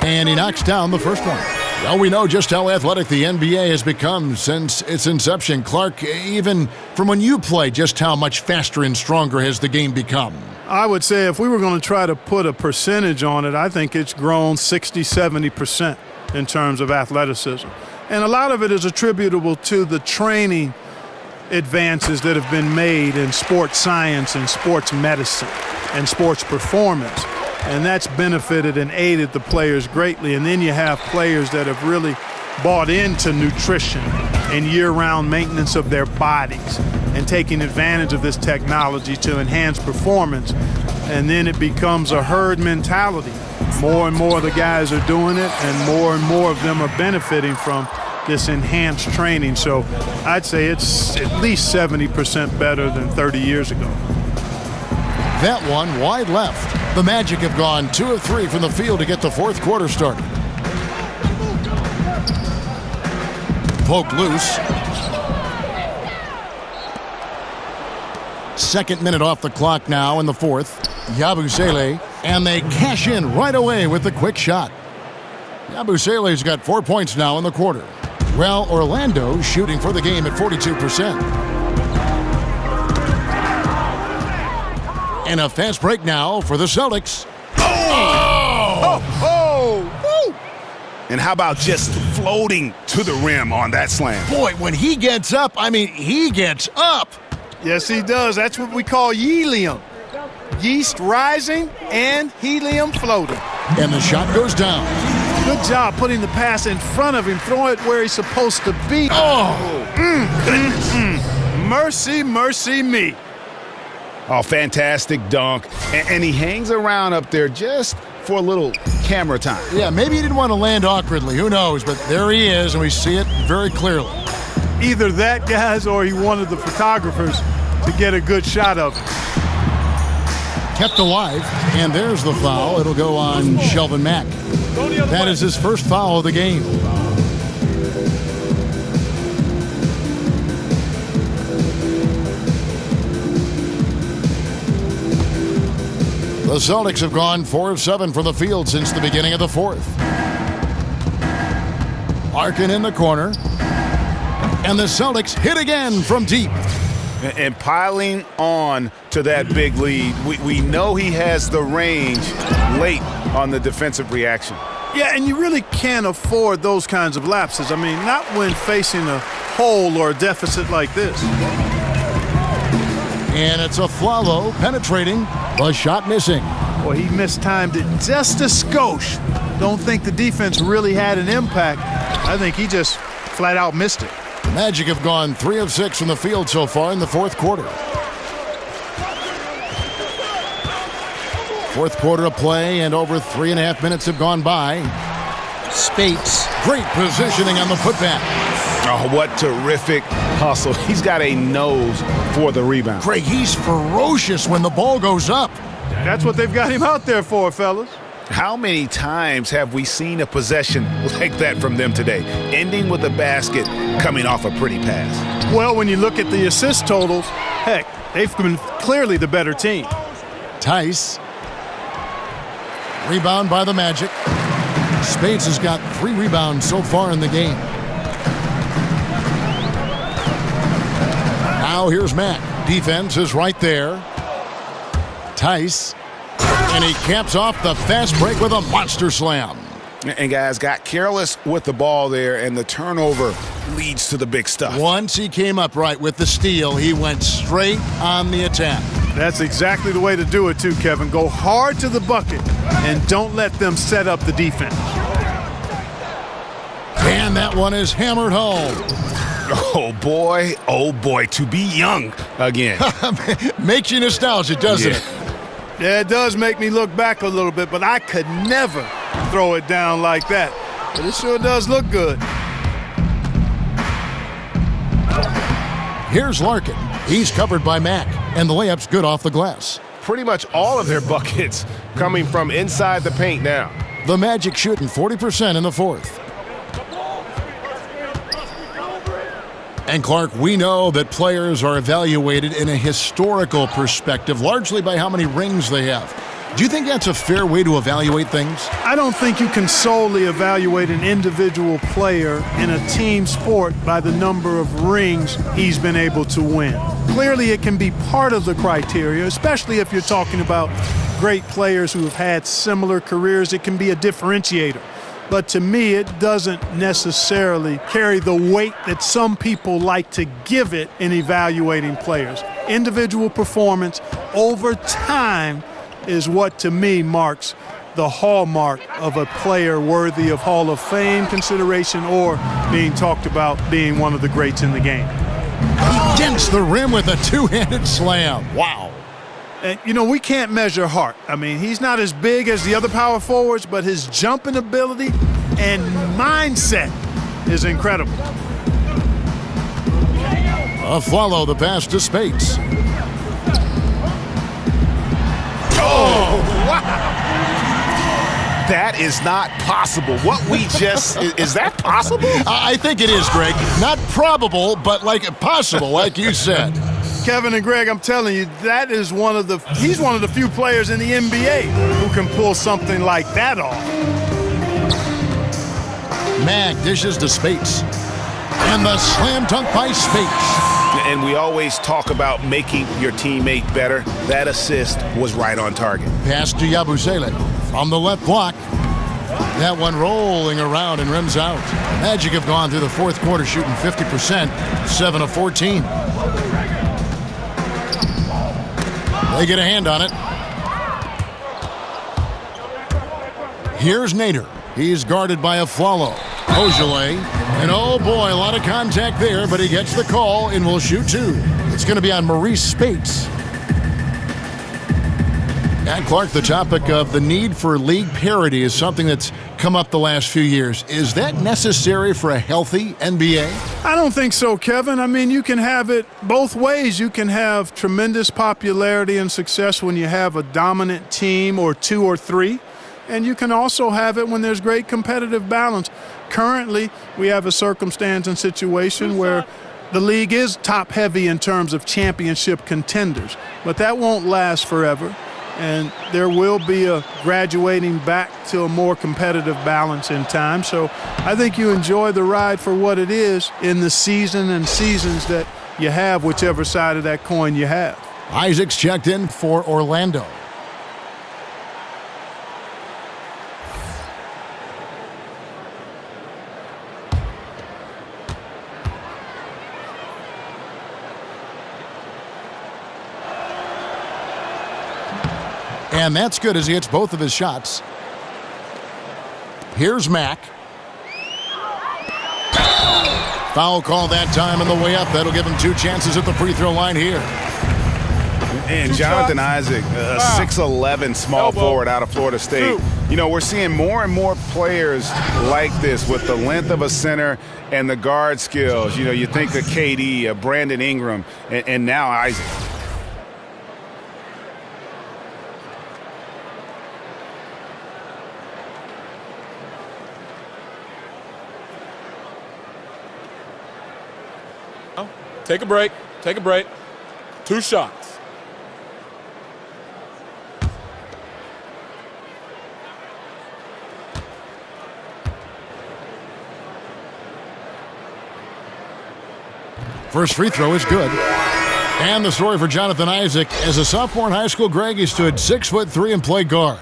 Speaker 7: And he knocks down the first one. Well, we know just how athletic the NBA has become since its inception. Clark, even from when you played, just how much faster and stronger has the game become?
Speaker 9: I would say if we were going to try to put a percentage on it, I think it's grown 60, 70% in terms of athleticism. And a lot of it is attributable to the training advances that have been made in sports science and sports medicine and sports performance. And that's benefited and aided the players greatly. And then you have players that have really bought into nutrition and year-round maintenance of their bodies and taking advantage of this technology to enhance performance. And then it becomes a herd mentality. More and more of the guys are doing it, and more of them are benefiting from this enhanced training. So I'd say it's at least 70% better than 30 years ago.
Speaker 7: That one wide left. The Magic have gone 2 of 3 from the field to get the 4th quarter started. Poked loose. 2nd minute off the clock now in the 4th. Yabusele, and they cash in right away with the quick shot. Yabusele's got 4 points now in the quarter. Well, Orlando shooting for the game at 42%. And a fast break now for the Celtics.
Speaker 8: Oh! And how about just floating to the rim on that slam?
Speaker 7: Boy, when he gets up, I mean, he gets up.
Speaker 9: Yes, he does. That's what we call helium. Yeast rising and helium floating.
Speaker 7: And the shot goes down.
Speaker 9: Good job putting the pass in front of him. Throw it where he's supposed to be. Mercy, mercy me.
Speaker 14: Oh, fantastic dunk. And he hangs around up there just for a little camera time.
Speaker 7: Yeah, maybe he didn't want to land awkwardly. Who knows? But there he is, and we see it very clearly.
Speaker 9: Either that, guys, or he wanted the photographers to get a good shot of it.
Speaker 7: Kept alive, and there's the foul. It'll go on Shelvin Mack. That is his first foul of the game. The Celtics have gone 4 of 7 from the field since the beginning of the fourth. Larkin in the corner. And the Celtics hit again from deep.
Speaker 14: And piling on to that big lead. We know he has the range late on the defensive reaction.
Speaker 9: Yeah, and you really can't afford those kinds of lapses. I mean, not when facing a hole or a deficit like this.
Speaker 7: And it's a Flalo penetrating, the shot missing.
Speaker 9: Well, he mistimed it just a skosh. Don't think the defense really had an impact. I think he just flat out missed it.
Speaker 7: The Magic have gone 3 of 6 from the field so far in the fourth quarter. Fourth quarter of play, and over 3.5 minutes have gone by. Spates. Great positioning on the putback.
Speaker 14: Oh, what terrific hustle. He's got a nose for the rebound.
Speaker 7: Craig, he's ferocious when the ball goes up.
Speaker 9: That's what they've got him out there for, fellas.
Speaker 14: How many times have we seen a possession like that from them today, ending with a basket coming off a pretty pass?
Speaker 9: Well, when you look at the assist totals, heck, they've been clearly the better team.
Speaker 7: Tice. Rebound by the Magic. Spates has got 3 rebounds so far in the game. Now here's Mack. Defense is right there. Tice. And he caps off the fast break with a monster slam.
Speaker 14: And guys got careless with the ball there, and the turnover leads to the big stuff.
Speaker 7: Once he came up right with the steal, he went straight on the attack.
Speaker 9: That's exactly the way to do it too, Kevin. Go hard to the bucket and don't let them set up the defense.
Speaker 7: And that one is hammered home.
Speaker 14: Oh boy, to be young again.
Speaker 7: Makes you nostalgic, doesn't it?
Speaker 9: Yeah, it does make me look back a little bit, but I could never throw it down like that. But it sure does look good.
Speaker 7: Here's Larkin. He's covered by Mack, and the layup's good off the glass.
Speaker 8: Pretty much all of their buckets coming from inside the paint now.
Speaker 7: The Magic shooting 40% in the fourth. And Clark, we know that players are evaluated in a historical perspective, largely by how many rings they have. Do you think that's a fair way to evaluate things?
Speaker 9: I don't think you can solely evaluate an individual player in a team sport by the number of rings he's been able to win. Clearly, it can be part of the criteria, especially if you're talking about great players who have had similar careers. It can be a differentiator. But to me, it doesn't necessarily carry the weight that some people like to give it in evaluating players. Individual performance over time is what, to me, marks the hallmark of a player worthy of Hall of Fame consideration or being talked about being one of the greats in the game.
Speaker 7: He dents the rim with a two-handed slam. Wow.
Speaker 9: And, you know, we can't measure heart. I mean, he's not as big as the other power forwards, but his jumping ability and mindset is incredible.
Speaker 7: Follow the pass to Spates.
Speaker 14: Oh, wow. That is not possible. What we just, is that possible?
Speaker 7: I think it is, Greg. Not probable, but like possible, like you said.
Speaker 9: Kevin and Greg, I'm telling you, that is he's one of the few players in the NBA who can pull something like that off.
Speaker 7: Mack dishes to Spates. And the slam dunk by Spates.
Speaker 14: And we always talk about making your teammate better. That assist was right on target.
Speaker 7: Pass to Yabusele from the left block. That one rolling around and rims out. Magic have gone through the fourth quarter shooting 50%, 7 of 14. They get a hand on it. Here's Nader. He's guarded by a Flalo. Ojale. And oh boy, a lot of contact there, but he gets the call and will shoot 2. It's going to be on Maurice Spates. And Clark, the topic of the need for league parity is something that's come up the last few years. Is that necessary for a healthy NBA?
Speaker 9: I don't think so, Kevin. I mean, you can have it both ways. You can have tremendous popularity and success when you have a dominant team or two or three, and you can also have it when there's great competitive balance. Currently, we have a circumstance and situation where the league is top-heavy in terms of championship contenders, but that won't last forever. And there will be a graduating back to a more competitive balance in time. So I think you enjoy the ride for what it is in the season and seasons that you have, whichever side of that coin you have.
Speaker 7: Isaac's checked in for Orlando. And that's good as he hits both of his shots. Here's Mack. Foul call that time on the way up. That'll give him 2 chances at the free throw line here.
Speaker 14: And Jonathan Isaac, a 6'11" small forward out of Florida State. You know, we're seeing more and more players like this with the length of a center and the guard skills. You know, you think of KD, Brandon Ingram, and now Isaac.
Speaker 11: Take a break. Take a break. 2 shots.
Speaker 7: First free throw is good. And the story for Jonathan Isaac. As a sophomore in high school, Greg, he stood 6'3" and played guard.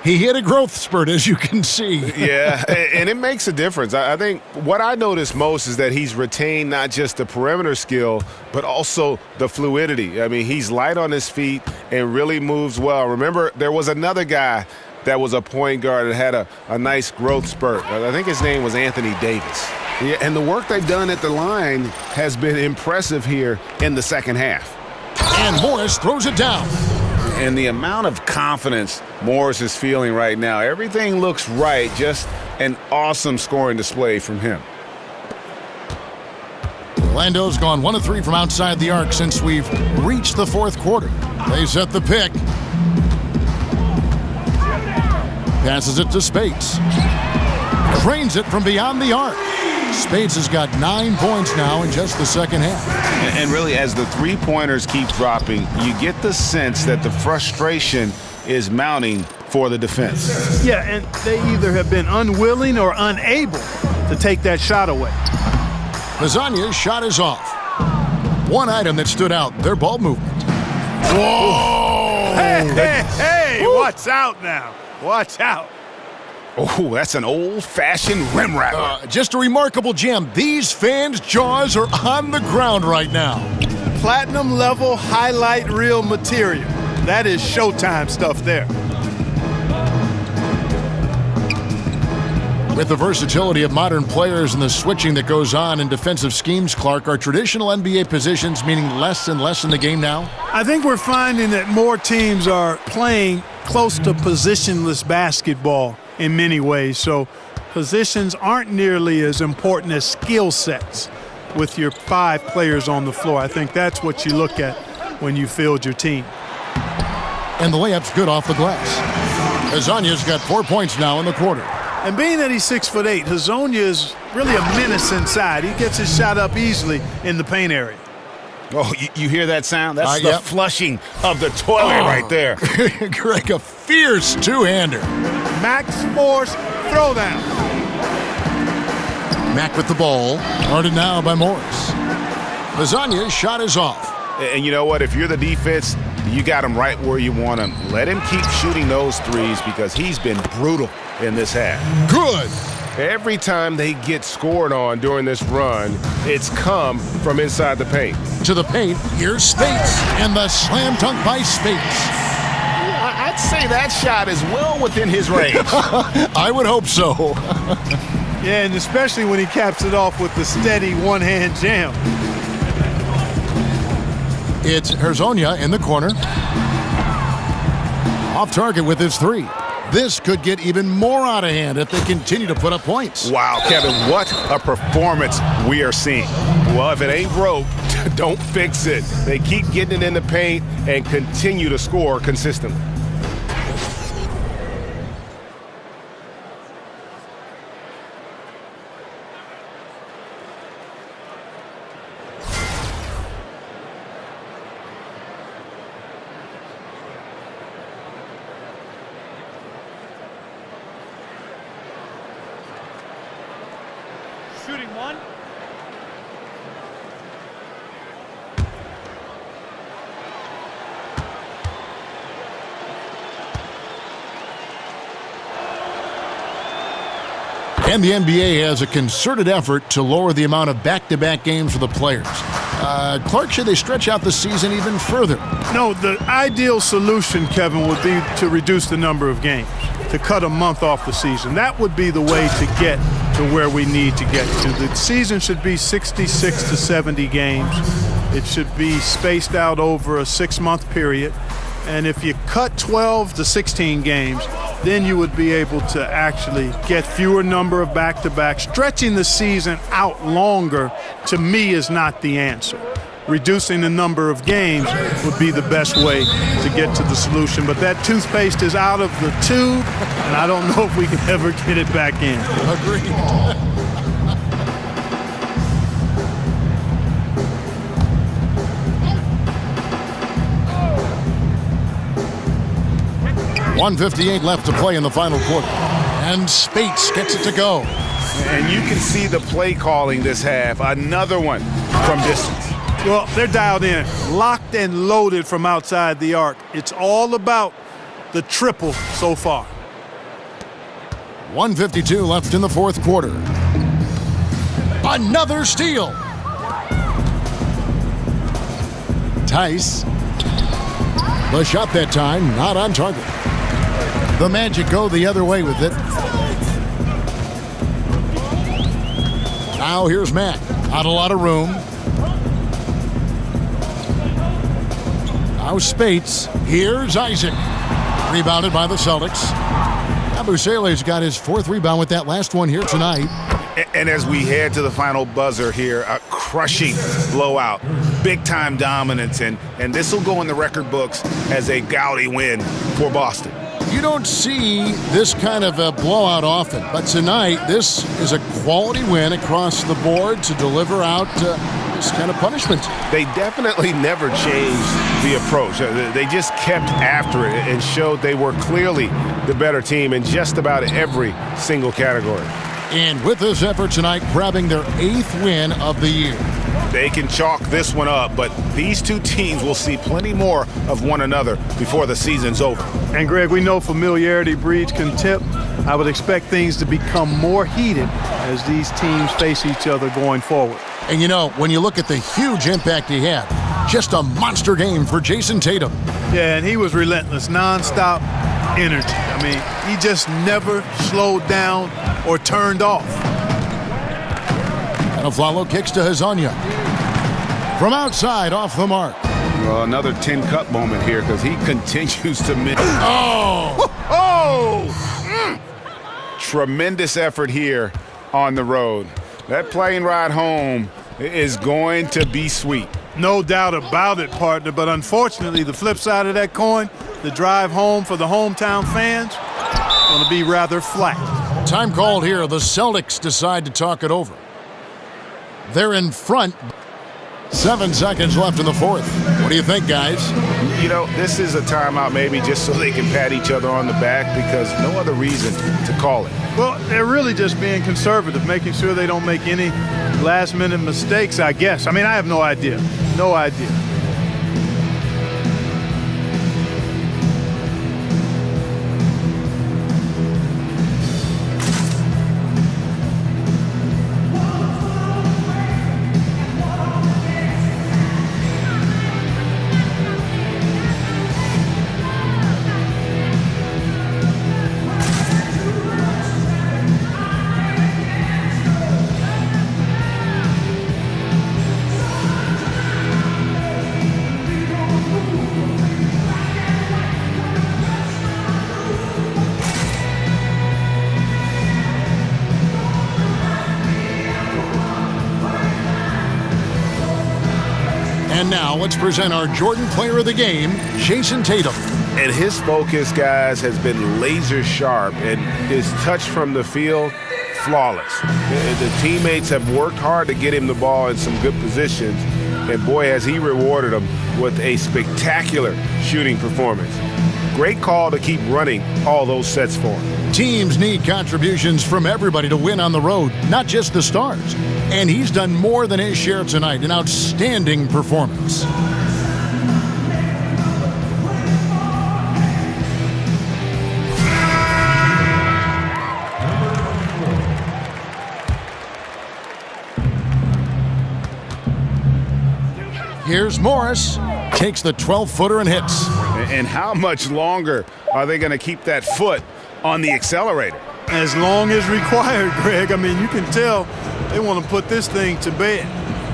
Speaker 7: He hit a growth spurt, as you can see.
Speaker 8: Yeah, and it makes a difference. I think what I notice most is that he's retained not just the perimeter skill, but also the fluidity. I mean, he's light on his feet and really moves well. Remember, there was another guy that was a point guard that had a nice growth spurt. I think his name was Anthony Davis. Yeah, and the work they've done at the line has been impressive here in the second half.
Speaker 7: And Morris throws it down.
Speaker 14: And the amount of confidence Morris is feeling right now, everything looks right. Just an awesome scoring display from him.
Speaker 7: Orlando's gone 1 of 3 from outside the arc since we've reached the fourth quarter. They set the pick. Passes it to Spates. Drains it from beyond the arc. Spates has got 9 points now in just the second half.
Speaker 14: And really, as the three-pointers keep dropping, you get the sense that the frustration is mounting for the defense.
Speaker 9: Yeah, and they either have been unwilling or unable to take that shot away.
Speaker 7: Lasagna's shot is off. One item that stood out, their ball movement. Whoa!
Speaker 9: Hey, watch out now. Watch out.
Speaker 14: Oh, that's an old-fashioned rim rattler.
Speaker 7: Just a remarkable gem. These fans' jaws are on the ground right now.
Speaker 9: Platinum level highlight reel material. That is Showtime stuff there.
Speaker 7: With the versatility of modern players and the switching that goes on in defensive schemes, Clark, are traditional NBA positions meaning less and less in the game now?
Speaker 9: I think we're finding that more teams are playing close to positionless basketball in many ways. So positions aren't nearly as important as skill sets with your 5 players on the floor. I think that's what you look at when you field your team.
Speaker 7: And the layup's good off the glass. Hazonya's got 4 points now in the quarter.
Speaker 9: And being that he's 6'8", Hazonia is really a menace inside. He gets his shot up easily in the paint area.
Speaker 14: Oh, you hear that sound? That's the flushing of the toilet right there.
Speaker 7: Greg, a fierce two-hander.
Speaker 9: Max Force throwdown.
Speaker 7: Mack with the ball. Guarded now by Morris. Lasagna's shot is off.
Speaker 14: And you know what? If you're the defense, you got him right where you want him. Let him keep shooting those threes because he's been brutal in this half.
Speaker 7: Good.
Speaker 8: Every time they get scored on during this run, it's come from inside the paint.
Speaker 7: To the paint, here's Spates, and the slam dunk by Spates.
Speaker 14: I'd say that shot is well within his range.
Speaker 7: I would hope so.
Speaker 9: Yeah, and especially when he caps it off with the steady one-hand jam.
Speaker 7: It's Hezonja in the corner. Off target with his three. This could get even more out of hand if they continue to put up points.
Speaker 14: Wow, Kevin, what a performance we are seeing. Well, if it ain't broke, don't fix it. They keep getting it in the paint and continue to score consistently.
Speaker 15: Shooting one.
Speaker 7: And the NBA has a concerted effort to lower the amount of back-to-back games for the players. Clark, should they stretch out the season even further?
Speaker 9: No, the ideal solution, Kevin, would be to reduce the number of games, to cut a month off the season. That would be the way to get to where we need to get to. The season should be 66 to 70 games. It should be spaced out over a 6-month period. And if you cut 12 to 16 games, then you would be able to actually get fewer number of back-to-backs. Stretching the season out longer, to me, is not the answer. Reducing the number of games would be the best way to get to the solution. But that toothpaste is out of the tube, and I don't know if we can ever get it back in.
Speaker 7: Agreed. 1:58 left to play in the final quarter. And Spates gets it to go.
Speaker 14: And you can see the play calling this half. Another one from distance.
Speaker 9: Well, they're dialed in, locked and loaded from outside the arc. It's all about the triple so far.
Speaker 7: 1:52 left in the fourth quarter. Another steal. Tice. The shot that time, not on target. The Magic go the other way with it. Now here's Matt. Not a lot of room. Now Spates. Here's Isaac. Rebounded by the Celtics. Abusele's got his fourth rebound with that last one here tonight.
Speaker 14: And as we head to the final buzzer here, a crushing blowout. Big-time dominance, and this will go in the record books as a gaudy win for Boston.
Speaker 7: You don't see this kind of a blowout often, but tonight this is a quality win across the board to deliver out this kind of punishment.
Speaker 14: They definitely never changed the approach. They just kept after it and showed they were clearly the better team in just about every single category.
Speaker 7: And with this effort tonight, grabbing their 8th win of the year.
Speaker 14: They can chalk this one up, but these two teams will see plenty more of one another before the season's over.
Speaker 9: And Greg, we know familiarity breeds contempt. I would expect things to become more heated as these teams face each other going forward.
Speaker 7: And you know, when you look at the huge impact he had, just a monster game for Jason Tatum.
Speaker 9: Yeah, and he was relentless, nonstop energy. I mean, he just never slowed down or turned off.
Speaker 7: And Aflalo kicks to Hezonja. From outside, off the mark.
Speaker 14: Well, another tin cup moment here because he continues to miss.
Speaker 7: Oh!
Speaker 14: Tremendous effort here on the road. That plane ride home is going to be sweet.
Speaker 9: No doubt about it, partner, but unfortunately, the flip side of that coin, the drive home for the hometown fans, going to be rather flat.
Speaker 7: Time called here. The Celtics decide to talk it over. They're in front. 7 seconds left in the fourth. What do you think, guys?
Speaker 14: You know, this is a timeout maybe just so they can pat each other on the back because no other reason to call it.
Speaker 9: Well, they're really just being conservative, making sure they don't make any last-minute mistakes, I guess. I mean, I have no idea. No idea.
Speaker 7: And now let's present our Jordan Player of the Game, Jason Tatum.
Speaker 8: And his focus, guys, has been laser sharp, and his touch from the field, flawless. The teammates have worked hard to get him the ball in some good positions, and boy, has he rewarded them with a spectacular shooting performance. Great call to keep running all those sets for him.
Speaker 7: Teams need contributions from everybody to win on the road, not just the stars. And he's done more than his share tonight, an outstanding performance. Here's Morris, takes the 12-footer and hits.
Speaker 14: And how much longer are they going to keep that foot on the accelerator?
Speaker 9: As long as required, Greg. I mean, you can tell they want to put this thing to bed.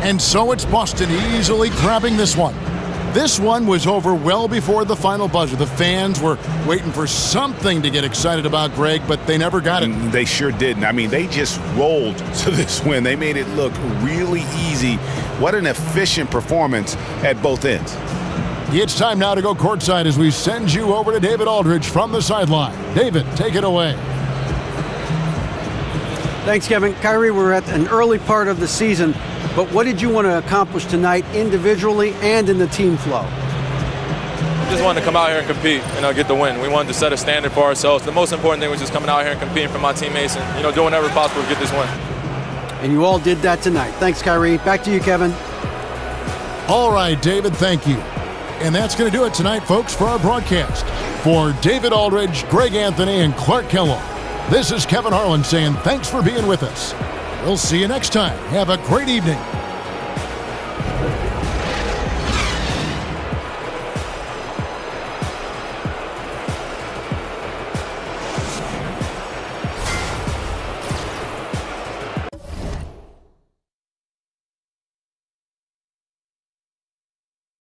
Speaker 7: And so it's Boston easily grabbing this one. This one was over well before the final buzzer. The fans were waiting for something to get excited about, Greg, but they never got it.
Speaker 14: They sure didn't. I mean, they just rolled to this win. They made it look really easy. What an efficient performance at both ends.
Speaker 7: It's time now to go courtside as we send you over to David Aldridge from the sideline. David, take it away.
Speaker 10: Thanks, Kevin. Kyrie, we're at an early part of the season, but what did you want to accomplish tonight individually and in the team flow?
Speaker 13: Just wanted to come out here and compete, get the win. We wanted to set a standard for ourselves. The most important thing was just coming out here and competing for my teammates and, doing whatever possible to get this win.
Speaker 10: And you all did that tonight. Thanks, Kyrie. Back to you, Kevin.
Speaker 7: All right, David, thank you. And that's going to do it tonight, folks, for our broadcast. For David Aldridge, Greg Anthony, and Clark Kellogg, this is Kevin Harlan saying thanks for being with us. We'll see you next time. Have a great evening.